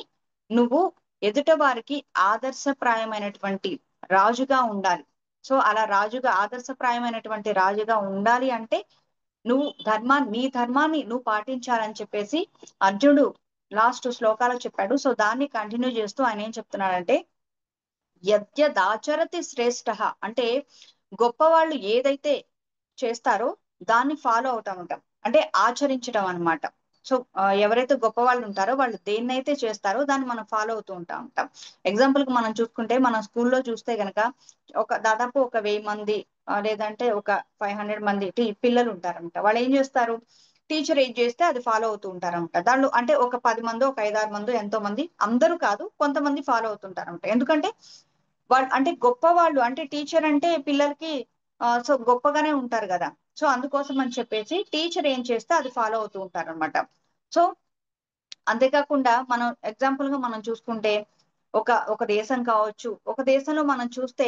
నువ్వు ఎదుట వారికి ఆదర్శప్రాయమైనటువంటి రాజుగా ఉండాలి. సో అలా రాజుగా, ఆదర్శప్రాయమైనటువంటి రాజుగా ఉండాలి అంటే నువ్వు నీ ధర్మాన్ని నువ్వు పాటించాలని చెప్పేసి అర్జునుడు లాస్ట్ శ్లోకాలు చెప్పాడు. సో దాన్ని కంటిన్యూ చేస్తూ ఆయన ఏం చెప్తున్నాడంటే, యద్యదాచరతి శ్రేష్ఠ అంటే గొప్ప వాళ్ళు ఏదైతే చేస్తారో దాన్ని ఫాలో అవుతా ఉంటాం, అంటే ఆచరించడం అన్నమాట. సో ఎవరైతే గొప్ప వాళ్ళు ఉంటారో వాళ్ళు దేన్నైతే చేస్తారో దాన్ని మనం ఫాలో అవుతూ ఉంటాం. ఎగ్జాంపుల్ కి మనం చూసుకుంటే, మన స్కూల్లో చూస్తే గనక దాదాపు 1000 మంది లేదంటే ఒక 500 మంది పిల్లలు ఉంటారన్నమాట. వాళ్ళు ఏం చేస్తారు, టీచర్ ఏం చేస్తే అది ఫాలో అవుతూ ఉంటారన్నమాట. దాంట్లో అంటే ఒక 10 మందో, ఒక 5-6 మందో, ఎంతో మంది, అందరూ కాదు, కొంతమంది ఫాలో అవుతుంటారన్నమాట. ఎందుకంటే వాళ్ళు అంటే గొప్ప వాళ్ళు, అంటే టీచర్ అంటే పిల్లలకి సో గొప్పగానే ఉంటారు కదా. సో అందుకోసం అని చెప్పేసి టీచర్ ఏం చేస్తే అది ఫాలో అవుతూ ఉంటారు అనమాట. సో అంతేకాకుండా మనం ఎగ్జాంపుల్ గా మనం చూసుకుంటే, ఒక దేశం కావచ్చు, ఒక దేశంలో మనం చూస్తే,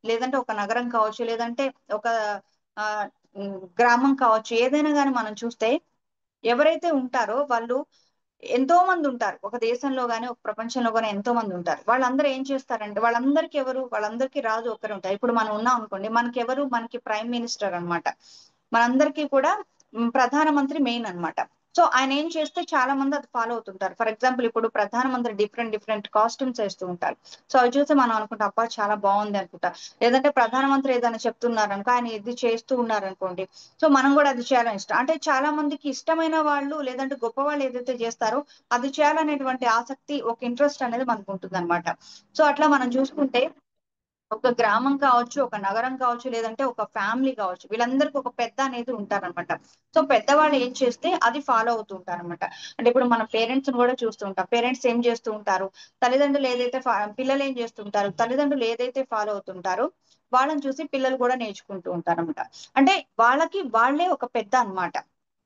లేదంటే ఒక నగరం కావచ్చు, లేదంటే ఒక గ్రామం కావచ్చు, ఏదైనా కానీ మనం చూస్తే ఎవరైతే ఉంటారో వాళ్ళు ఎంతో మంది ఉంటారు. ఒక దేశంలో గానీ, ఒక ప్రపంచంలో గానీ ఎంతో మంది ఉంటారు. వాళ్ళందరూ ఏం చేస్తారంటే, వాళ్ళందరికీ రాజు ఒకరు ఉంటారు. ఇప్పుడు మనం ఉన్నాం అనుకోండి, మనకి ప్రైమ్ మినిస్టర్ అన్నమాట. మనందరికీ కూడా ప్రధానమంత్రి మెయిన్ అన్నమాట. సో ఆయన ఏం చేస్తే చాలా మంది అది ఫాలో అవుతుంటారు. ఫర్ ఎగ్జాంపుల్ ఇప్పుడు ప్రధానమంత్రి డిఫరెంట్ కాస్ట్యూమ్స్ వేస్తూ ఉంటారు. సో అవి చూసి మనం అనుకుంటాం, అబ్బా చాలా బాగుంది అనుకుంటా. లేదంటే ప్రధానమంత్రి ఏదైనా చెప్తున్నారు అనుకో, ఆయన ఇది చేస్తూ ఉన్నారు అనుకోండి, సో మనం కూడా అది చేయాలని ఇష్టం. అంటే చాలా మందికి ఇష్టమైన వాళ్ళు, లేదంటే గొప్ప వాళ్ళు ఏదైతే చేస్తారో అది చేయాలనేటువంటి ఆసక్తి, ఒక ఇంట్రెస్ట్ అనేది మనకు ఉంటుంది అనమాట. సో అట్లా మనం చూసుకుంటే, ఒక గ్రామం కావచ్చు, ఒక నగరం కావచ్చు, లేదంటే ఒక ఫ్యామిలీ కావచ్చు, వీళ్ళందరికీ ఒక పెద్ద అనేది ఉంటారనమాట. సో పెద్దవాళ్ళు ఏం చేస్తే అది ఫాలో అవుతూ ఉంటారనమాట. అంటే ఇప్పుడు మన పేరెంట్స్ కూడా చూస్తూ ఉంటాం. పేరెంట్స్ ఏం చేస్తూ ఉంటారు, తల్లిదండ్రులు ఏదైతే పిల్లలు ఏం చేస్తుంటారు, తల్లిదండ్రులు ఏదైతే ఫాలో అవుతుంటారో వాళ్ళని చూసి పిల్లలు కూడా నేర్చుకుంటూ ఉంటారనమాట. అంటే వాళ్ళే ఒక పెద్ద అన్నమాట.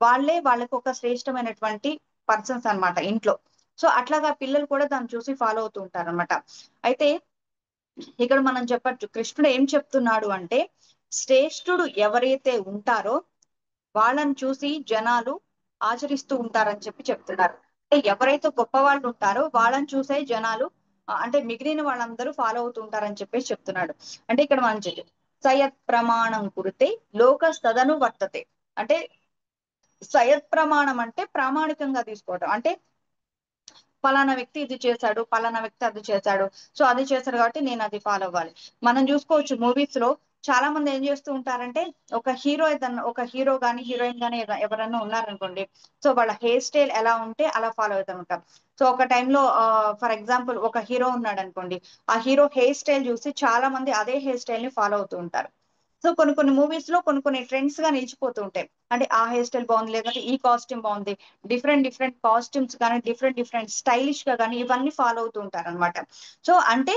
వాళ్ళకి ఒక శ్రేష్టమైనటువంటి పర్సన్స్ అన్నమాట ఇంట్లో. సో అట్లాగా పిల్లలు కూడా దాన్ని చూసి ఫాలో అవుతూ ఉంటారన్నమాట. అయితే ఇక్కడ మనం చెప్పచ్చు, కృష్ణుడు ఏం చెప్తున్నాడు అంటే, శ్రేష్ఠుడు ఎవరైతే ఉంటారో వాళ్ళని చూసి జనాలు ఆచరిస్తూ ఉంటారని చెప్తున్నారు. అంటే ఎవరైతే గొప్ప వాళ్ళు ఉంటారో వాళ్ళని చూసే జనాలు అంటే మిగిలిన వాళ్ళందరూ ఫాలో అవుతూ ఉంటారని చెప్పేసి చెప్తున్నాడు. అంటే ఇక్కడ మనం సయత్ ప్రమాణం కురితే లోకస్తదను వర్తతే. అంటే సయత్ ప్రమాణం అంటే ప్రామాణికంగా తీసుకోవడం. అంటే పలానా వ్యక్తి ఇది చేశాడు, పలానా వ్యక్తి అది చేశాడు, సో అది చేశాడు కాబట్టి నేను అది ఫాలో అవ్వాలి. మనం చూసుకోవచ్చు మూవీస్ లో చాలా మంది ఏం చేస్తూ ఉంటారంటే, ఒక హీరో గానీ, హీరోయిన్ గానీ ఎవరైనా ఉన్నారనుకోండి, సో వాళ్ళ హెయిర్ స్టైల్ ఎలా ఉంటే అలా ఫాలో అవుతూ ఉంటాం. సో ఒక టైంలో ఫర్ ఎగ్జాంపుల్ ఒక హీరో ఉన్నాడు అనుకోండి, ఆ హీరో హెయిర్ స్టైల్ చూసి చాలా మంది అదే హెయిర్ స్టైల్ ని ఫాలో అవుతూ ఉంటారు. సో కొన్ని మూవీస్ లో కొన్ని ట్రెండ్స్ గా నిలిచిపోతూ ఉంటాయి. అంటే ఆ హెయిర్ స్టైల్ బాగుంది, లేదంటే ఈ కాస్ట్యూమ్ బాగుంది, డిఫరెంట్ కాస్ట్యూమ్స్ కానీ, డిఫరెంట్ స్టైలిష్ గా కానీ ఇవన్నీ ఫాలో అవుతూ ఉంటారు అనమాట. సో అంటే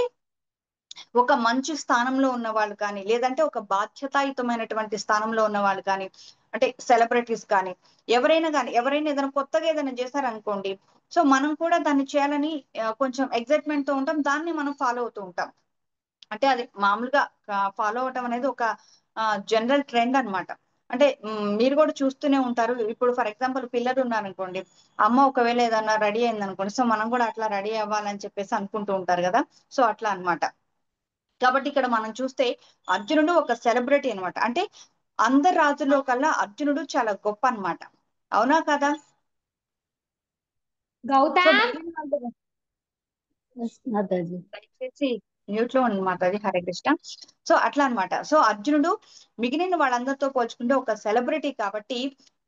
ఒక మంచి స్థానంలో ఉన్న వాళ్ళు కానీ, లేదంటే ఒక బాధ్యతాయుతమైనటువంటి స్థానంలో ఉన్న వాళ్ళు కానీ, అంటే సెలబ్రిటీస్ కానీ, ఎవరైనా ఏదైనా కొత్తగా ఏదైనా చేశారనుకోండి, సో మనం కూడా దాన్ని చేయాలని కొంచెం ఎగ్జైట్మెంట్ తో ఉంటాం, దాన్ని మనం ఫాలో అవుతూ ఉంటాం. అంటే అది మామూలుగా ఫాలో అవటం అనేది ఒక జనరల్ ట్రెండ్ అన్నమాట. అంటే మీరు కూడా చూస్తూనే ఉంటారు. ఇప్పుడు ఫర్ ఎగ్జాంపుల్ పిల్లలు ఉన్నారనుకోండి, అమ్మ ఒకవేళ ఏదన్నా రెడీ అయింది అనుకోండి, సో మనం కూడా అట్లా రెడీ అవ్వాలని చెప్పేసి అనుకుంటూ ఉంటారు కదా. సో అట్లా అన్నమాట. కాబట్టి ఇక్కడ మనం చూస్తే అర్జునుడు ఒక సెలబ్రిటీ అన్నమాట. అంటే అందరు రాజుల్లో కల్లా అర్జునుడు చాలా గొప్ప అన్నమాట. అవునా కదా? సో గౌతమ్ మిగిలిన వాళ్ళు మాతాజీ. దయచేసి మ్యూట్ లో ఉంది మాతాజీ. హరే కృష్ణ. సో అట్లా అన్నమాట. సో అర్జునుడు మిగిలిన వాళ్ళందరితో పోల్చుకుంటే ఒక సెలబ్రిటీ కాబట్టి,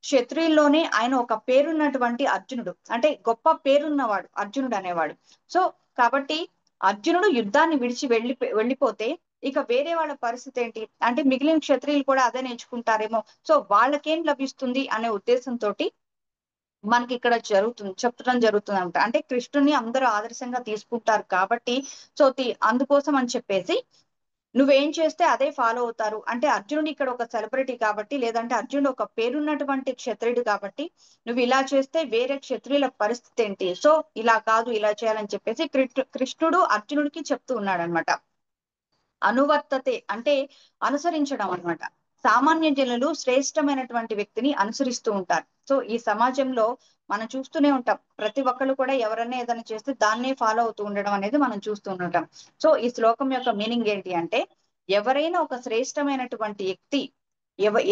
క్షత్రియుల్లోనే ఆయన ఒక పేరున్నటువంటి అర్జునుడు, అంటే గొప్ప పేరున్నవాడు అర్జునుడు అనేవాడు. సో కాబట్టి అర్జునుడు యుద్ధాన్ని విడిచి వెళ్ళిపోతే ఇక వేరే వాళ్ళ పరిస్థితి ఏంటి అంటే, మిగిలిన క్షత్రియులు కూడా అదే నేర్చుకుంటారేమో, సో వాళ్ళకేం లభిస్తుంది అనే ఉద్దేశంతో మనకి ఇక్కడ చెప్పడం జరుగుతుంది అనమాట. అంటే కృష్ణుని అందరూ ఆదర్శంగా తీసుకుంటారు కాబట్టి సో అందుకోసం అని చెప్పేసి నువ్వేం చేస్తే అదే ఫాలో అవుతారు. అంటే అర్జునుడు ఇక్కడ ఒక సెలబ్రిటీ కాబట్టి, లేదంటే అర్జునుడు ఒక పేరున్నటువంటి క్షత్రియుడు కాబట్టి నువ్వు ఇలా చేస్తే వేరే క్షత్రియుల పరిస్థితి ఏంటి, సో ఇలా కాదు ఇలా చేయాలని చెప్పేసి కృష్ణుడు అర్జునుడికి చెప్తూ ఉన్నాడు అనమాట. అనువర్తతే అంటే అనుసరించడం అన్నమాట. సామాన్య జనులు శ్రేష్టమైనటువంటి వ్యక్తిని అనుసరిస్తూ ఉంటారు. సో ఈ సమాజంలో మనం చూస్తూనే ఉంటాం, ప్రతి ఒక్కళ్ళు కూడా ఎవరైనా ఏదైనా చేస్తే దాన్నే ఫాలో అవుతూ ఉండడం అనేది మనం చూస్తూ ఉంటాం. సో ఈ శ్లోకం యొక్క మీనింగ్ ఏంటి అంటే, ఎవరైనా ఒక శ్రేష్టమైనటువంటి వ్యక్తి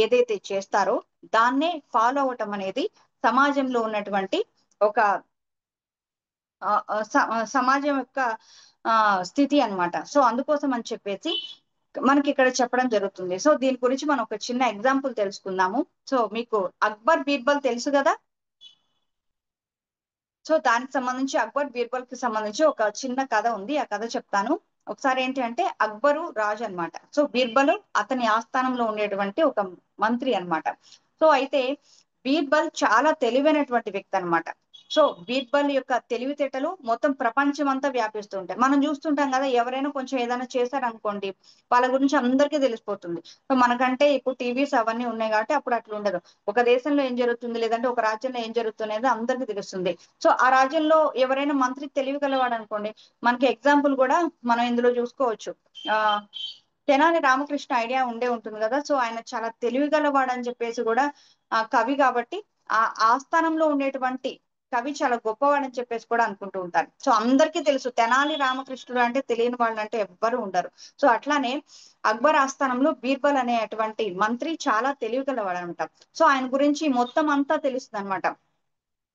ఏదైతే చేస్తారో దాన్నే ఫాలో అవటం అనేది సమాజంలో ఉన్నటువంటి ఒక సమాజం యొక్క స్థితి అన్నమాట. సో అందుకోసం అని చెప్పేసి మనకి ఇక్కడ చెప్పడం జరుగుతుంది. సో దీని గురించి మనం ఒక చిన్న ఎగ్జాంపుల్ తెలుసుకుందాము. సో మీకు అక్బర్ బీర్బల్ తెలుసు కదా. సో దానికి సంబంధించి అక్బర్ బీర్బల్ కి సంబంధించి ఒక చిన్న కథ ఉంది, ఆ కథ చెప్తాను ఒకసారి. ఏంటి అంటే అక్బరు రాజు అన్నమాట. సో బీర్బల్ అతని ఆస్థానంలో ఉండేటువంటి ఒక మంత్రి అన్నమాట. సో అయితే బీర్బల్ చాలా తెలివైనటువంటి వ్యక్తి అన్నమాట. సో బీర్బల్ యొక్క తెలివితేటలు మొత్తం ప్రపంచం అంతా వ్యాపిస్తూ ఉంటాయి. మనం చూస్తుంటాం కదా, ఎవరైనా కొంచెం ఏదైనా చేశారనుకోండి వాళ్ళ గురించి అందరికీ తెలిసిపోతుంది. సో మనకంటే ఇప్పుడు టీవీస్ అవన్నీ ఉన్నాయి కాబట్టి అప్పుడు అట్లా ఉండదు. ఒక దేశంలో ఏం జరుగుతుంది లేదంటే ఒక రాజ్యంలో ఏం జరుగుతుంది అనేది అందరికీ తెలుస్తుంది. సో ఆ రాజ్యంలో ఎవరైనా మంత్రి తెలివి గలవాడు అనుకోండి, మనకి ఎగ్జాంపుల్ కూడా మనం ఇందులో చూసుకోవచ్చు. తెనాలి రామకృష్ణ ఐడియా ఉండే ఉంటుంది కదా. సో ఆయన చాలా తెలివి గలవాడు అని చెప్పేసి కూడా కవి కాబట్టి ఆ ఆస్థానంలో ఉండేటువంటి కవి చాలా గొప్పవాడని చెప్పేసి కూడా అనుకుంటూ ఉంటారు. సో అందరికీ తెలుసు తెనాలి రామకృష్ణుడు అంటే తెలియని వాళ్ళు అంటే ఎవ్వరు ఉండరు. సో అట్లానే అక్బర్ ఆస్థానంలో బీర్బల్ అనేటువంటి మంత్రి చాలా తెలివి గలవాడు అనమాట. సో ఆయన గురించి మొత్తం అంతా తెలుస్తుంది అనమాట.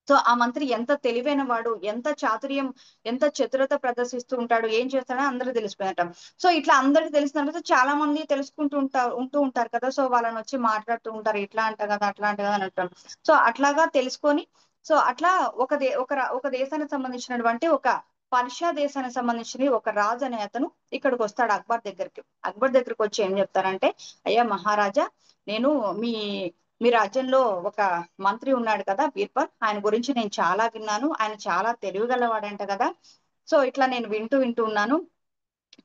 సో ఆ మంత్రి ఎంత తెలివైన వాడు, ఎంత చాతుర్యం, ఎంత చతురత ప్రదర్శిస్తూ ఉంటాడు, ఏం చేస్తాడో అందరూ తెలిసిపోయినట్టు. సో ఇట్లా అందరికి తెలిసిన తర్వాత చాలా మంది తెలుసుకుంటూ ఉంటూ ఉంటారు కదా. సో వాళ్ళని వచ్చి మాట్లాడుతూ ఉంటారు, ఇట్లా అంట కదా అట్లా అంట కదా అని అంటారు. సో అట్లాగా తెలుసుకొని సో అట్లా ఒక దేశానికి సంబంధించినటువంటి ఒక పర్షియా దేశానికి సంబంధించిన ఒక రాజు అనే అతను ఇక్కడికి వస్తాడు అక్బర్ దగ్గరికి. అక్బర్ దగ్గరికి వచ్చి ఏం చెప్తారంటే, అయ్యా మహారాజా, నేను మీ రాజ్యంలో ఒక మంత్రి ఉన్నాడు కదా బీర్బల్, ఆయన గురించి నేను చాలా విన్నాను, ఆయన చాలా తెలివిగలవాడంట కదా. సో ఇట్లా నేను వింటూ ఉన్నాను.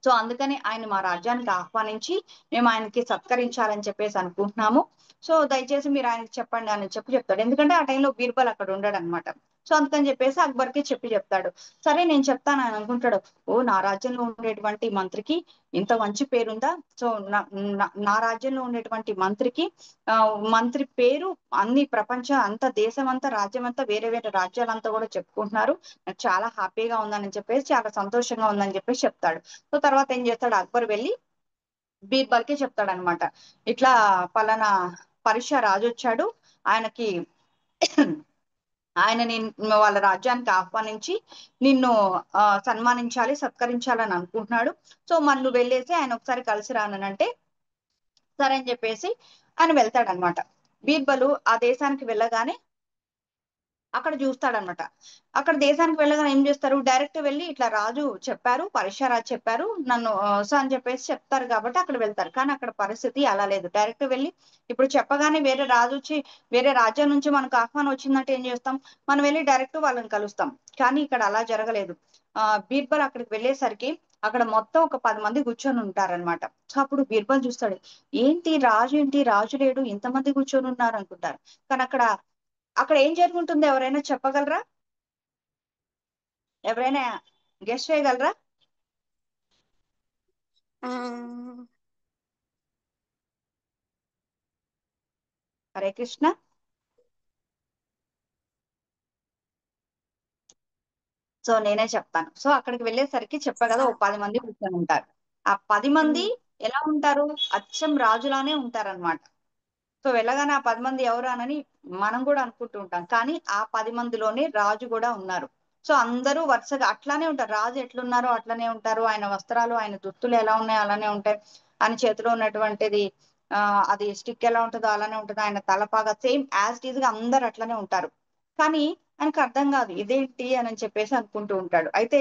సో అందుకని ఆయన మా రాజ్యానికి ఆహ్వానించి మేము ఆయనకి సత్కరించాలని చెప్పేసి అనుకుంటున్నాము. సో దయచేసి మీరు ఆయనకి చెప్పండి అని చెప్తాడు. ఎందుకంటే ఆ టైంలో బీర్బల్ అక్కడ ఉండడు అనమాట. సో అందుకని చెప్పేసి అక్బర్కి చెప్తాడు. సరే నేను చెప్తాను అని అనుకుంటాడు. ఓ, నా రాజ్యంలో ఉండేటువంటి మంత్రికి ఇంత మంచి పేరుందా. సో నా రాజ్యంలో ఉండేటువంటి మంత్రికి మంత్రి పేరు అన్ని ప్రపంచం అంతా, దేశం అంతా, రాజ్యం అంతా, వేరే వేరే రాజ్యాలంతా కూడా చెప్పుకుంటున్నారు. నాకు చాలా హ్యాపీగా ఉందని చెప్పేసి, చాలా సంతోషంగా ఉందని చెప్పేసి చెప్తాడు. సో తర్వాత ఏం చేస్తాడు, అక్బర్ వెళ్ళి బీర్బల్ కి చెప్తాడు అనమాట, ఇట్లా పలానా పర్షియా రాజు వచ్చాడు, ఆయన వాళ్ళ రాజ్యానికి ఆహ్వానించి నిన్ను సన్మానించాలి, సత్కరించాలని అనుకుంటున్నాడు. సో మరి నువ్వు వెళ్ళేసి ఆయన ఒకసారి కలిసి రానంటే సరే అని చెప్పేసి ఆయన వెళ్తాడనమాట. బీర్బలు ఆ దేశానికి వెళ్ళగానే అక్కడ చూస్తాడనమాట. అక్కడ దేశానికి వెళ్ళగానే ఏం చేస్తారు, డైరెక్ట్ వెళ్ళి ఇట్లా రాజు చెప్పారు, పర్షియా రాజు చెప్పారు నన్ను సో అని చెప్పేసి చెప్తారు కాబట్టి అక్కడ వెళ్తారు. కానీ అక్కడ పరిస్థితి అలా లేదు. డైరెక్ట్ వెళ్ళి ఇప్పుడు చెప్పగానే వేరే రాజు వచ్చి వేరే రాజ్యం నుంచి మనకు ఆహ్వానం వచ్చిందంటే ఏం చేస్తాం, మనం వెళ్ళి డైరెక్ట్ వాళ్ళని కలుస్తాం. కానీ ఇక్కడ అలా జరగలేదు. బీర్బల్ అక్కడికి వెళ్ళేసరికి అక్కడ మొత్తం ఒక 10 మంది కూర్చొని ఉంటారనమాట. సో అప్పుడు బీర్బల్ చూస్తాడు, ఏంటి రాజు లేడు, ఇంతమంది కూర్చొని ఉన్నారు అనుకుంటారు. కానీ అక్కడ ఏం జరుగుతుందో ఎవరైనా చెప్పగలరా, ఎవరైనా గెస్ట్ చేయగలరా? హరే కృష్ణ. సో నేనే చెప్తాను. సో అక్కడికి వెళ్ళేసరికి చెప్పా కదా, ఓ 10 మంది కూర్చొని ఉంటారు. ఆ 10 మంది ఎలా ఉంటారు, అచ్చం రాజులానే ఉంటారన్నమాట. సో వెళ్ళగానే ఆ 10 మంది ఎవరు అనని మనం కూడా అనుకుంటూ ఉంటాం, కానీ ఆ 10 మందిలోనే రాజు కూడా ఉన్నారు. సో అందరూ వరుసగా అట్లానే ఉంటారు, రాజు ఎట్లున్నారో అట్లనే ఉంటారు, ఆయన వస్త్రాలు ఆయన దుస్తులు ఎలా ఉన్నాయో అలానే ఉంటాయి, ఆయన చేతిలో ఉన్నటువంటిది అది స్టిక్ ఎలా ఉంటుందో అలానే ఉంటుంది, ఆయన తలపాగా సేమ్ యాజ్ ఇట్ ఈజ్ గా అందరు అట్లనే ఉంటారు. కానీ ఆయనకు అర్థం కాదు ఇదేంటి అని చెప్పేసి అనుకుంటూ ఉంటాడు. అయితే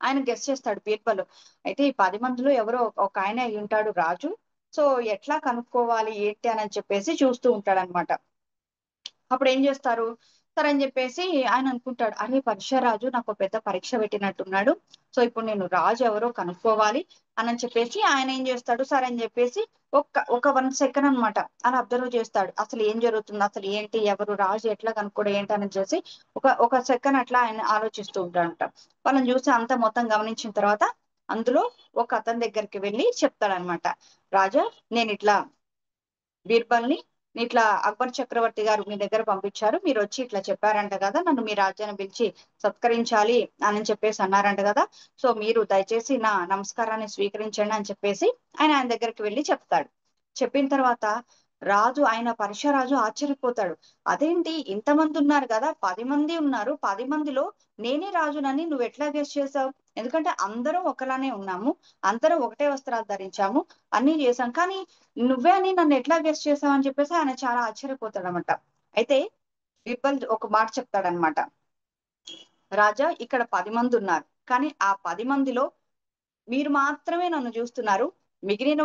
ఆయన గెస్ చేస్తాడు బీర్బల్, అయితే ఈ 10 మందిలో ఎవరో ఒక ఆయన అయి ఉంటాడు రాజు. సో ఎట్లా కనుక్కోవాలి ఏంటి అని చెప్పేసి చూస్తూ ఉంటాడు అనమాట. అప్పుడు ఏం చేస్తారు, సరే అని చెప్పేసి ఆయన అనుకుంటాడు, అరే పరీక్షరాజు నాకు ఒక పెద్ద పరీక్ష పెట్టినట్టున్నాడు, సో ఇప్పుడు నేను రాజు ఎవరో కనుక్కోవాలి అని చెప్పేసి ఆయన ఏం చేస్తాడు, సరే అని చెప్పేసి ఒక 1 సెకండ్ అనమాట అలా అబ్జర్వ్ చేస్తాడు, అసలు ఏం జరుగుతుంది, అసలు ఏంటి, ఎవరు రాజు, ఎట్లా కనుక్కోవడం ఏంటి అని చేసి ఒక సెకండ్ అట్లా ఆయన ఆలోచిస్తూ ఉంటాడంట. వాళ్ళని చూసి అంతా మొత్తం గమనించిన తర్వాత అందులో ఒక అతని దగ్గరికి వెళ్ళి చెప్తాడనమాట, రాజా నేను ఇట్లా బీర్బల్ని ఇట్లా అక్బర్ చక్రవర్తి గారు మీ దగ్గర పంపించారు, మీరు వచ్చి ఇట్లా చెప్పారంట కదా, నన్ను మీ రాజ్యాన్ని పిలిచి సత్కరించాలి అని చెప్పేసి అన్నారంట కదా, సో మీరు దయచేసి నా నమస్కారాన్ని స్వీకరించండి అని చెప్పేసి ఆయన దగ్గరికి వెళ్ళి చెప్తాడు. చెప్పిన తర్వాత ఆయన పరీక్షరాజు ఆశ్చర్యపోతాడు, అదేంటి ఇంతమంది ఉన్నారు కదా, 10 మంది ఉన్నారు, 10 మందిలో నేనే రాజునని నువ్వు ఎట్లా గెస్ చేసావు, ఎందుకంటే అందరం ఒకలానే ఉన్నాము, అందరం ఒకటే వస్త్రాలు ధరించాము, అన్ని చేశాం, కానీ నువ్వే అని నన్ను ఎట్లా గెస్ట్ చేసావు అని చెప్పేసి ఆయన చాలా ఆశ్చర్యపోతాడు అనమాట. అయితే బీర్బల్ ఒక మాట చెప్తాడనమాట, రాజా ఇక్కడ 10 మంది ఉన్నారు, కానీ ఆ 10 మందిలో మీరు మాత్రమే నన్ను చూస్తున్నారు, మిగిలిన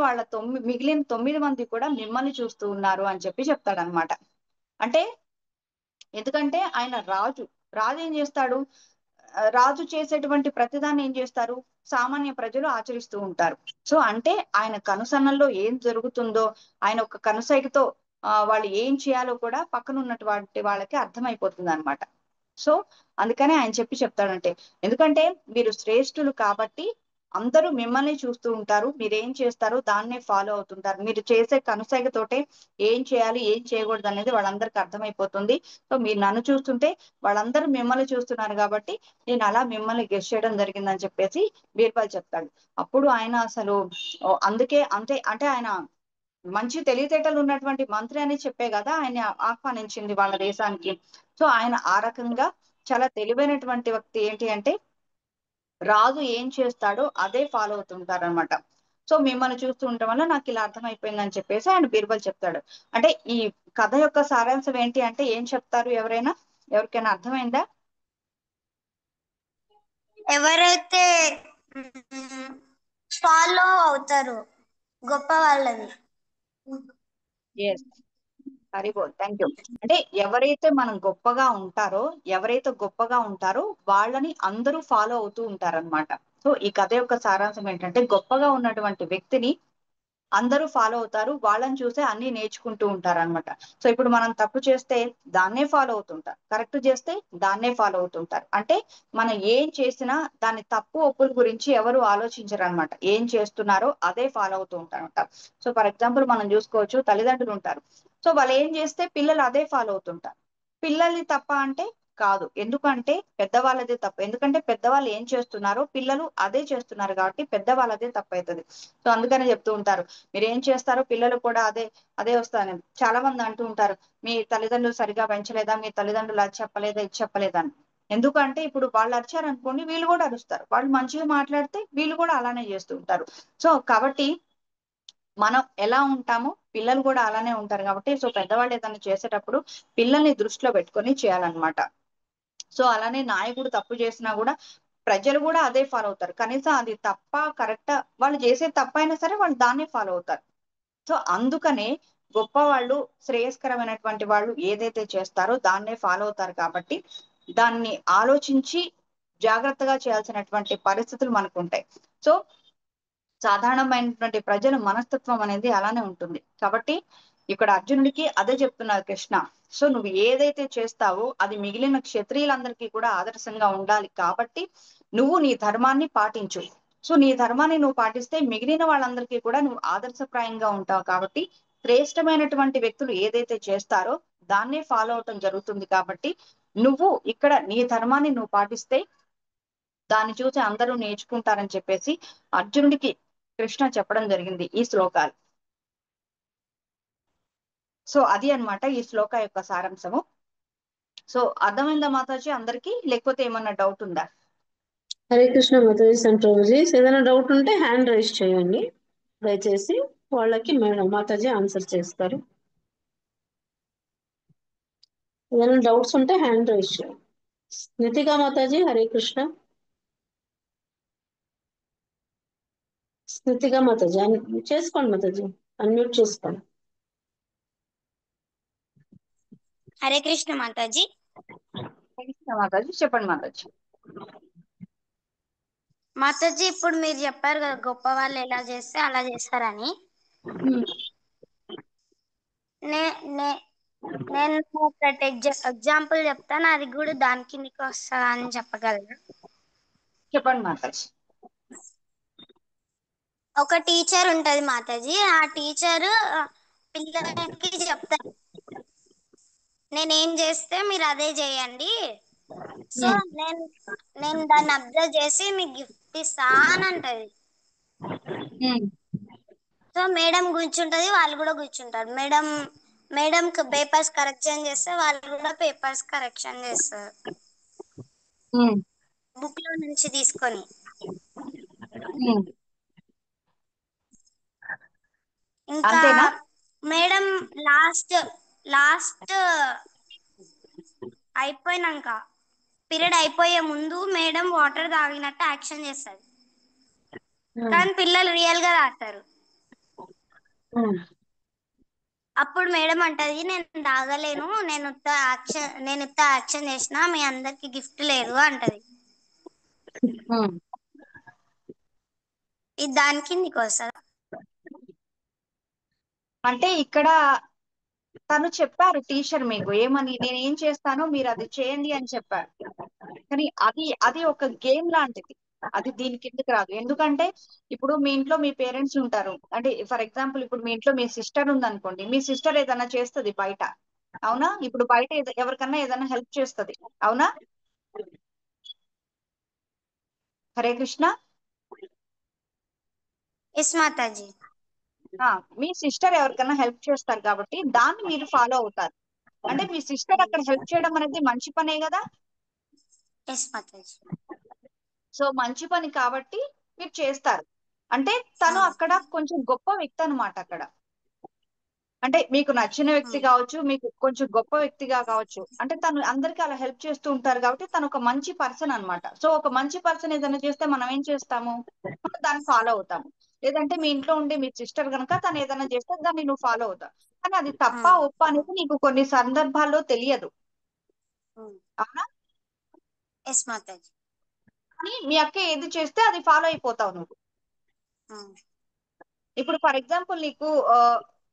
9 మంది కూడా మిమ్మల్ని చూస్తూ ఉన్నారు అని చెప్తాడనమాట. అంటే ఎందుకంటే ఆయన రాజు ఏం చేస్తాడు, రాజు చేసేటువంటి ప్రతిదాన్ని ఏం చేస్తారు, సామాన్య ప్రజలు ఆచరిస్తూ ఉంటారు. సో అంటే ఆయన కనుసన్నల్లో ఏం జరుగుతుందో, ఆయన ఒక కనుసైగతో వాళ్ళు ఏం చేయాలో కూడా పక్కన ఉన్నటువంటి వాళ్ళకి అర్థమైపోతుంది అనమాట. సో అందుకనే ఆయన చెప్తాడంటే, ఎందుకంటే మీరు శ్రేష్ఠులు కాబట్టి అందరూ మిమ్మల్ని చూస్తూ ఉంటారు, మీరేం చేస్తారో దాన్నే ఫాలో అవుతుంటారు, మీరు చేసే కనుసైగతోటే ఏం చేయాలి ఏం చేయకూడదు అనేది వాళ్ళందరికీ అర్థమైపోతుంది. సో మీరు నన్ను చూస్తుంటే వాళ్ళందరూ మిమ్మల్ని చూస్తున్నారు కాబట్టి నేను అలా మిమ్మల్ని గెస్ చేయడం జరిగిందని చెప్పేసి బీర్బల్ చెప్తాడు. అప్పుడు ఆయన అసలు అందుకే అంటే ఆయన మంచి తెలివితేటలు ఉన్నటువంటి మంత్రి అని చెప్పే కదా ఆయన ఆహ్వానించింది వాళ్ళ దేశానికి. సో ఆయన ఆ రకంగా చాలా తెలివైనటువంటి వ్యక్తి. ఏంటి అంటే రాజు ఏం చేస్తాడో అదే ఫాలో అవుతుంటారు అనమాట. సో మిమ్మల్ని చూస్తూ ఉండటం వల్ల నాకు ఇలా అర్థమైపోయిందని చెప్పేసి ఆయన బీర్బల్ చెప్తాడు. అంటే ఈ కథ యొక్క సారాంశం ఏంటి అంటే ఏం చెప్తారు, ఎవరికైనా అర్థమైందా? ఎవరైతే ఫాలో అవుతారు గొప్ప వాళ్ళని. Haribol, thank you. అంటే ఎవరైతే గొప్పగా ఉంటారో వాళ్ళని అందరూ ఫాలో అవుతూ ఉంటారన్నమాట. సో ఈ కథ యొక్క సారాంశం ఏంటంటే గొప్పగా ఉన్నటువంటి వ్యక్తిని అందరూ ఫాలో అవుతారు, వాళ్ళని చూసే అన్ని నేర్చుకుంటూ ఉంటారు అనమాట. సో ఇప్పుడు మనం తప్పు చేస్తే దాన్నే ఫాలో అవుతుంటారు, కరెక్ట్ చేస్తే దాన్నే ఫాలో అవుతుంటారు. అంటే మనం ఏం చేసినా దాని తప్పు ఒప్పుల గురించి ఎవరు ఆలోచించరు అనమాట, ఏం చేస్తున్నారో అదే ఫాలో అవుతూ ఉంటారన్నమాట. సో ఫర్ ఎగ్జాంపుల్ మనం చూసుకోవచ్చు, తల్లిదండ్రులు ఉంటారు, సో వాళ్ళు ఏం చేస్తే పిల్లలు అదే ఫాలో అవుతుంటారు. పిల్లల్ని తప్ప అంటే కాదు, ఎందుకంటే పెద్దవాళ్ళదే తప్పు, ఎందుకంటే పెద్దవాళ్ళు ఏం చేస్తున్నారో పిల్లలు అదే చేస్తున్నారు కాబట్టి పెద్దవాళ్ళదే తప్పు అవుతుంది. సో అందుకనే చెప్తూ ఉంటారు, మీరు ఏం చేస్తారో పిల్లలు కూడా అదే వస్తారని. చాలా మంది అంటూ ఉంటారు, మీ తల్లిదండ్రులు సరిగా పెంచలేదా, మీ తల్లిదండ్రులు అది చెప్పలేదా ఇది చెప్పలేదా అని. ఎందుకంటే ఇప్పుడు వాళ్ళు అరిచారు అనుకోండి, వీళ్ళు కూడా అరుస్తారు, వాళ్ళు మంచిగా మాట్లాడితే వీళ్ళు కూడా అలానే చేస్తూ ఉంటారు. సో కాబట్టి మనం ఎలా ఉంటామో పిల్లలు కూడా అలానే ఉంటారు కాబట్టి, సో పెద్దవాళ్ళు ఏదైనా చేసేటప్పుడు పిల్లల్ని దృష్టిలో పెట్టుకొని చేయాలన్నమాట. సో అలానే నాయకుడు తప్పు చేసినా కూడా ప్రజలు కూడా అదే ఫాలో అవుతారు, కనీసం అది తప్ప కరెక్టా, వాళ్ళు చేసే తప్పైనా సరే వాళ్ళు దాన్నే ఫాలో అవుతారు. సో అందుకనే గొప్ప వాళ్ళు, శ్రేయస్కరమైనటువంటి వాళ్ళు ఏదైతే చేస్తారో దాన్నే ఫాలో అవుతారు కాబట్టి దాన్ని ఆలోచించి జాగ్రత్తగా చేయాల్సినటువంటి పరిస్థితులు మనకు ఉంటాయి. సో సాధారణమైనటువంటి ప్రజల మనస్తత్వం అనేది అలానే ఉంటుంది. కాబట్టి ఇక్కడ అర్జునుడికి అదే చెప్తున్నారు కృష్ణ, సో నువ్వు ఏదైతే చేస్తావో అది మిగిలిన క్షత్రియులందరికీ కూడా ఆదర్శంగా ఉండాలి కాబట్టి నువ్వు నీ ధర్మాన్ని పాటించు. సో నీ ధర్మాన్ని నువ్వు పాటిస్తే మిగిలిన వాళ్ళందరికీ కూడా నువ్వు ఆదర్శప్రాయంగా ఉంటావు కాబట్టి శ్రేష్టమైనటువంటి వ్యక్తులు ఏదైతే చేస్తారో దాన్నే ఫాలో అవటం జరుగుతుంది. కాబట్టి నువ్వు ఇక్కడ నీ ధర్మాన్ని నువ్వు పాటిస్తే దాన్ని చూసి అందరూ నేర్చుకుంటారని చెప్పేసి అర్జునుడికి కృష్ణ చెప్పడం జరిగింది ఈ శ్లోకాలు. సో అది అన్నమాట ఈ శ్లోక యొక్క సారాంశము. సో అర్థమైందా మాతాజీ అందరికి, లేకపోతే ఏమన్నా డౌట్ ఉందా? హరే కృష్ణ మాతాజీ, సెంట్రోజీస్ ఏదైనా డౌట్ ఉంటే హ్యాండ్ రైజ్ చేయండి దయచేసి, వాళ్ళకి మేడం మాతాజీ ఆన్సర్ చేస్తారు. ఏదైనా డౌట్స్ ఉంటే హ్యాండ్ రైజ్ చేయండి. నితికా మాతాజీ హరే కృష్ణ. నితికా మాతాజీ చేసుకోండి మాతాజీ, అన్మ్యూట్ చేసుకోండి. హరే కృష్ణ మాతాజీ. మాతాజీ చెప్పండి మాతాజీ. మాతాజీ ఇప్పుడు మీరు చెప్పారు కదా గొప్ప వాళ్ళు ఎలా చేస్తే అలా చేస్తారని. నేను ఒకటి ఎగ్జాంపుల్ చెప్తాను, అది కూడా దాని కిందకి వస్తుందా అని చెప్పగలరా? చెప్పండి మాతాజీ. ఒక టీచర్ ఉంటది మాతాజీ, ఆ టీచర్ పిల్లలకి చెప్తారు నేనేం చేస్తే మీరు అదే చేయండి, సో నేను దాన్ని అబ్జర్వ్ చేసి మీకు గిఫ్ట్ ఇస్తా అని అంటది. సో మేడం కూర్చుంటది, వాళ్ళు కూడా కూర్చుంటారు. మేడం పేపర్స్ కరెక్షన్ చేస్తే వాళ్ళు కూడా పేపర్స్ కరెక్షన్ చేస్తారు బుక్ లో నుంచి తీసుకొని. ఇంకా అంతేనా? మేడం లాస్ట్ అయిపోయినాక పీరియడ్ అయిపోయే ముందు మేడం వాటర్ తాగినట్టు యాక్షన్ చేస్తుంది, కానీ పిల్లలు రియల్ గా తాగుతారు. అప్పుడు మేడం అంటది నేను తాగలేను, నేను ఉత్త యాక్షన్ చేసిన, మీ అందరికి గిఫ్ట్ లేదు అంటది. ఇది దానికి నీకు వస్తుందా? అంటే ఇక్కడ తను చెప్పారు టీచర్ మీకు ఏమని, నేను ఏం చేస్తానో మీరు అది చేయండి అని చెప్పారు. కానీ అది ఒక గేమ్ లాంటిది, అది దీని కిందకి రాదు. ఎందుకంటే ఇప్పుడు మీ ఇంట్లో మీ పేరెంట్స్ ఉంటారు, అంటే ఫర్ ఎగ్జాంపుల్ ఇప్పుడు మీ ఇంట్లో మీ సిస్టర్ ఉందనుకోండి, మీ సిస్టర్ ఏదైనా చేస్తుంది బయట, అవునా? ఇప్పుడు బయట ఎవరికన్నా ఏదైనా హెల్ప్ చేస్తుంది, అవునా? హరే కృష్ణ. ఎస్ మాతాజీ. మీ సిస్టర్ ఎవరికైనా హెల్ప్ చేస్తారు కాబట్టి దాన్ని మీరు ఫాలో అవుతారు. అంటే మీ సిస్టర్ అక్కడ హెల్ప్ చేయడం అనేది మంచి పనే కదా. ఎస్ మాతాజీ. సో మంచి పని కాబట్టి మీరు చేస్తారు. అంటే తను అక్కడ కొంచెం గొప్ప వ్యక్తి అనమాట. అక్కడ అంటే మీకు నచ్చిన వ్యక్తి కావచ్చు, మీకు కొంచెం గొప్ప వ్యక్తిగా కావచ్చు, అంటే తను అందరికీ అలా హెల్ప్ చేస్తూ ఉంటారు కాబట్టి తను ఒక మంచి పర్సన్ అనమాట. సో ఒక మంచి పర్సన్ ఏదైనా చేస్తే మనం ఏం చేస్తాము, మనం దాన్ని ఫాలో అవుతాము. లేదంటే మీ ఇంట్లో ఉండే మీ సిస్టర్ కనుక తను ఏదైనా చేస్తే దాన్ని నువ్వు ఫాలో అవుతావు. కానీ అది తప్ప ఒప్ప అనేది నీకు కొన్ని సందర్భాల్లో తెలియదు, అవునా? ఎస్ మాతాజీ. కానీ మీ అక్క ఏది చేస్తే అది ఫాలో అయిపోతావు నువ్వు. ఇప్పుడు ఫర్ ఎగ్జాంపుల్ నీకు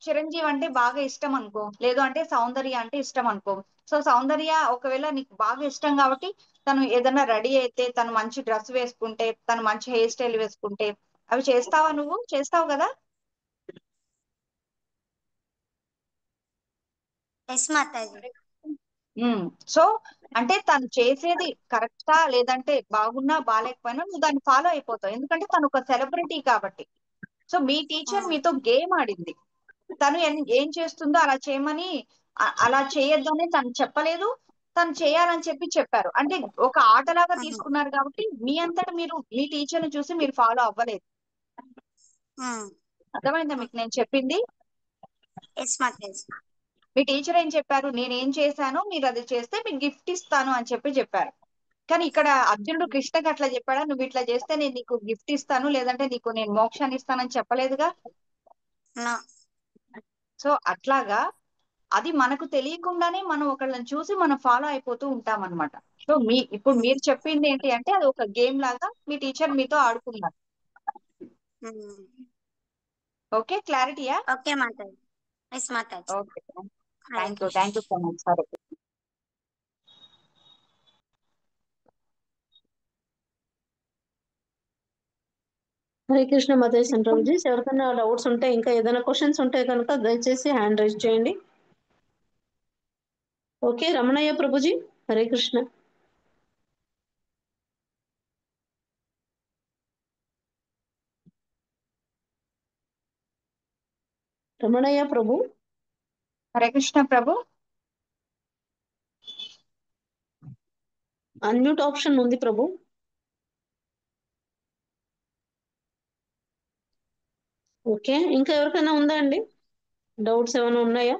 చిరంజీవి అంటే బాగా ఇష్టం అనుకో, లేదు అంటే సౌందర్య అంటే ఇష్టం అనుకో. సో సౌందర్య ఒకవేళ నీకు బాగా ఇష్టం కాబట్టి తను ఏదైనా రెడీ అయితే, తను మంచి డ్రెస్ వేసుకుంటే, తను మంచి హెయిర్ స్టైల్ వేసుకుంటే అవి చేస్తావా? నువ్వు చేస్తావు కదా. ఎస్ మాతాజీ. సో అంటే తను చేసేది కరెక్టా లేదంటే బాగున్నా బాగాలేకపోయినా నువ్వు దాన్ని ఫాలో అయిపోతావు, ఎందుకంటే తను ఒక సెలబ్రిటీ కాబట్టి. సో మీ టీచర్ మీతో గేమ్ ఆడింది, తను ఏం చేస్తుందో అలా చేయమని, అలా చేయొద్దని తను చెప్పలేదు, తను చేయాలని చెప్పారు. అంటే ఒక ఆటలాగా తీసుకున్నారు కాబట్టి మీ అంతటా మీరు మీ టీచర్ ని చూసి మీరు ఫాలో అవ్వలేదు. అర్థమైందా మీకు నేను చెప్పింది? ఎస్ మాతాజీ. మీ టీచర్ ఏం చెప్పారు, నేనేం చేశానో మీరు అది చేస్తే మీకు గిఫ్ట్ ఇస్తాను అని చెప్పారు. కానీ ఇక్కడ అర్జునుడు కృష్ణకి అట్లా చెప్పాడా, నువ్వు ఇట్లా చేస్తే నేను నీకు గిఫ్ట్ ఇస్తాను లేదంటే నీకు నేను మోక్షాన్ని ఇస్తానని చెప్పలేదుగా. సో అట్లాగా అది మనకు తెలియకుండానే మనం ఒకళ్ళని చూసి మనం ఫాలో అయిపోతూ ఉంటాం అనమాట. సో ఇప్పుడు మీరు చెప్పింది ఏంటి అంటే అది ఒక గేమ్ లాగా మీ టీచర్ మీతో ఆడుకున్నారు. ఓకే, క్లారిటీయా? ఓకే మాతాజీ. ఎస్ మాతాజీ. Okay, thank you so much. సరే. హరే కృష్ణ మాతాజీ సెంట్రల్ జీ. ఎవరికైనా డౌట్స్ ఉంటే, ఇంకా ఏదైనా క్వశ్చన్స్ ఉంటే కనుక దయచేసి హ్యాండ్ రైజ్ చేయండి. ఓకే, రమణయ్య ప్రభుజీ. హరే కృష్ణ. రమణయ్య ప్రభు. హరే కృష్ణ ప్రభు. అన్మ్యూట్ ఆప్షన్ ఉంది ప్రభు. ఓకే, ఇంకా ఎవరికైనా ఉందా అండి? డౌట్స్ ఏమైనా ఉన్నాయా?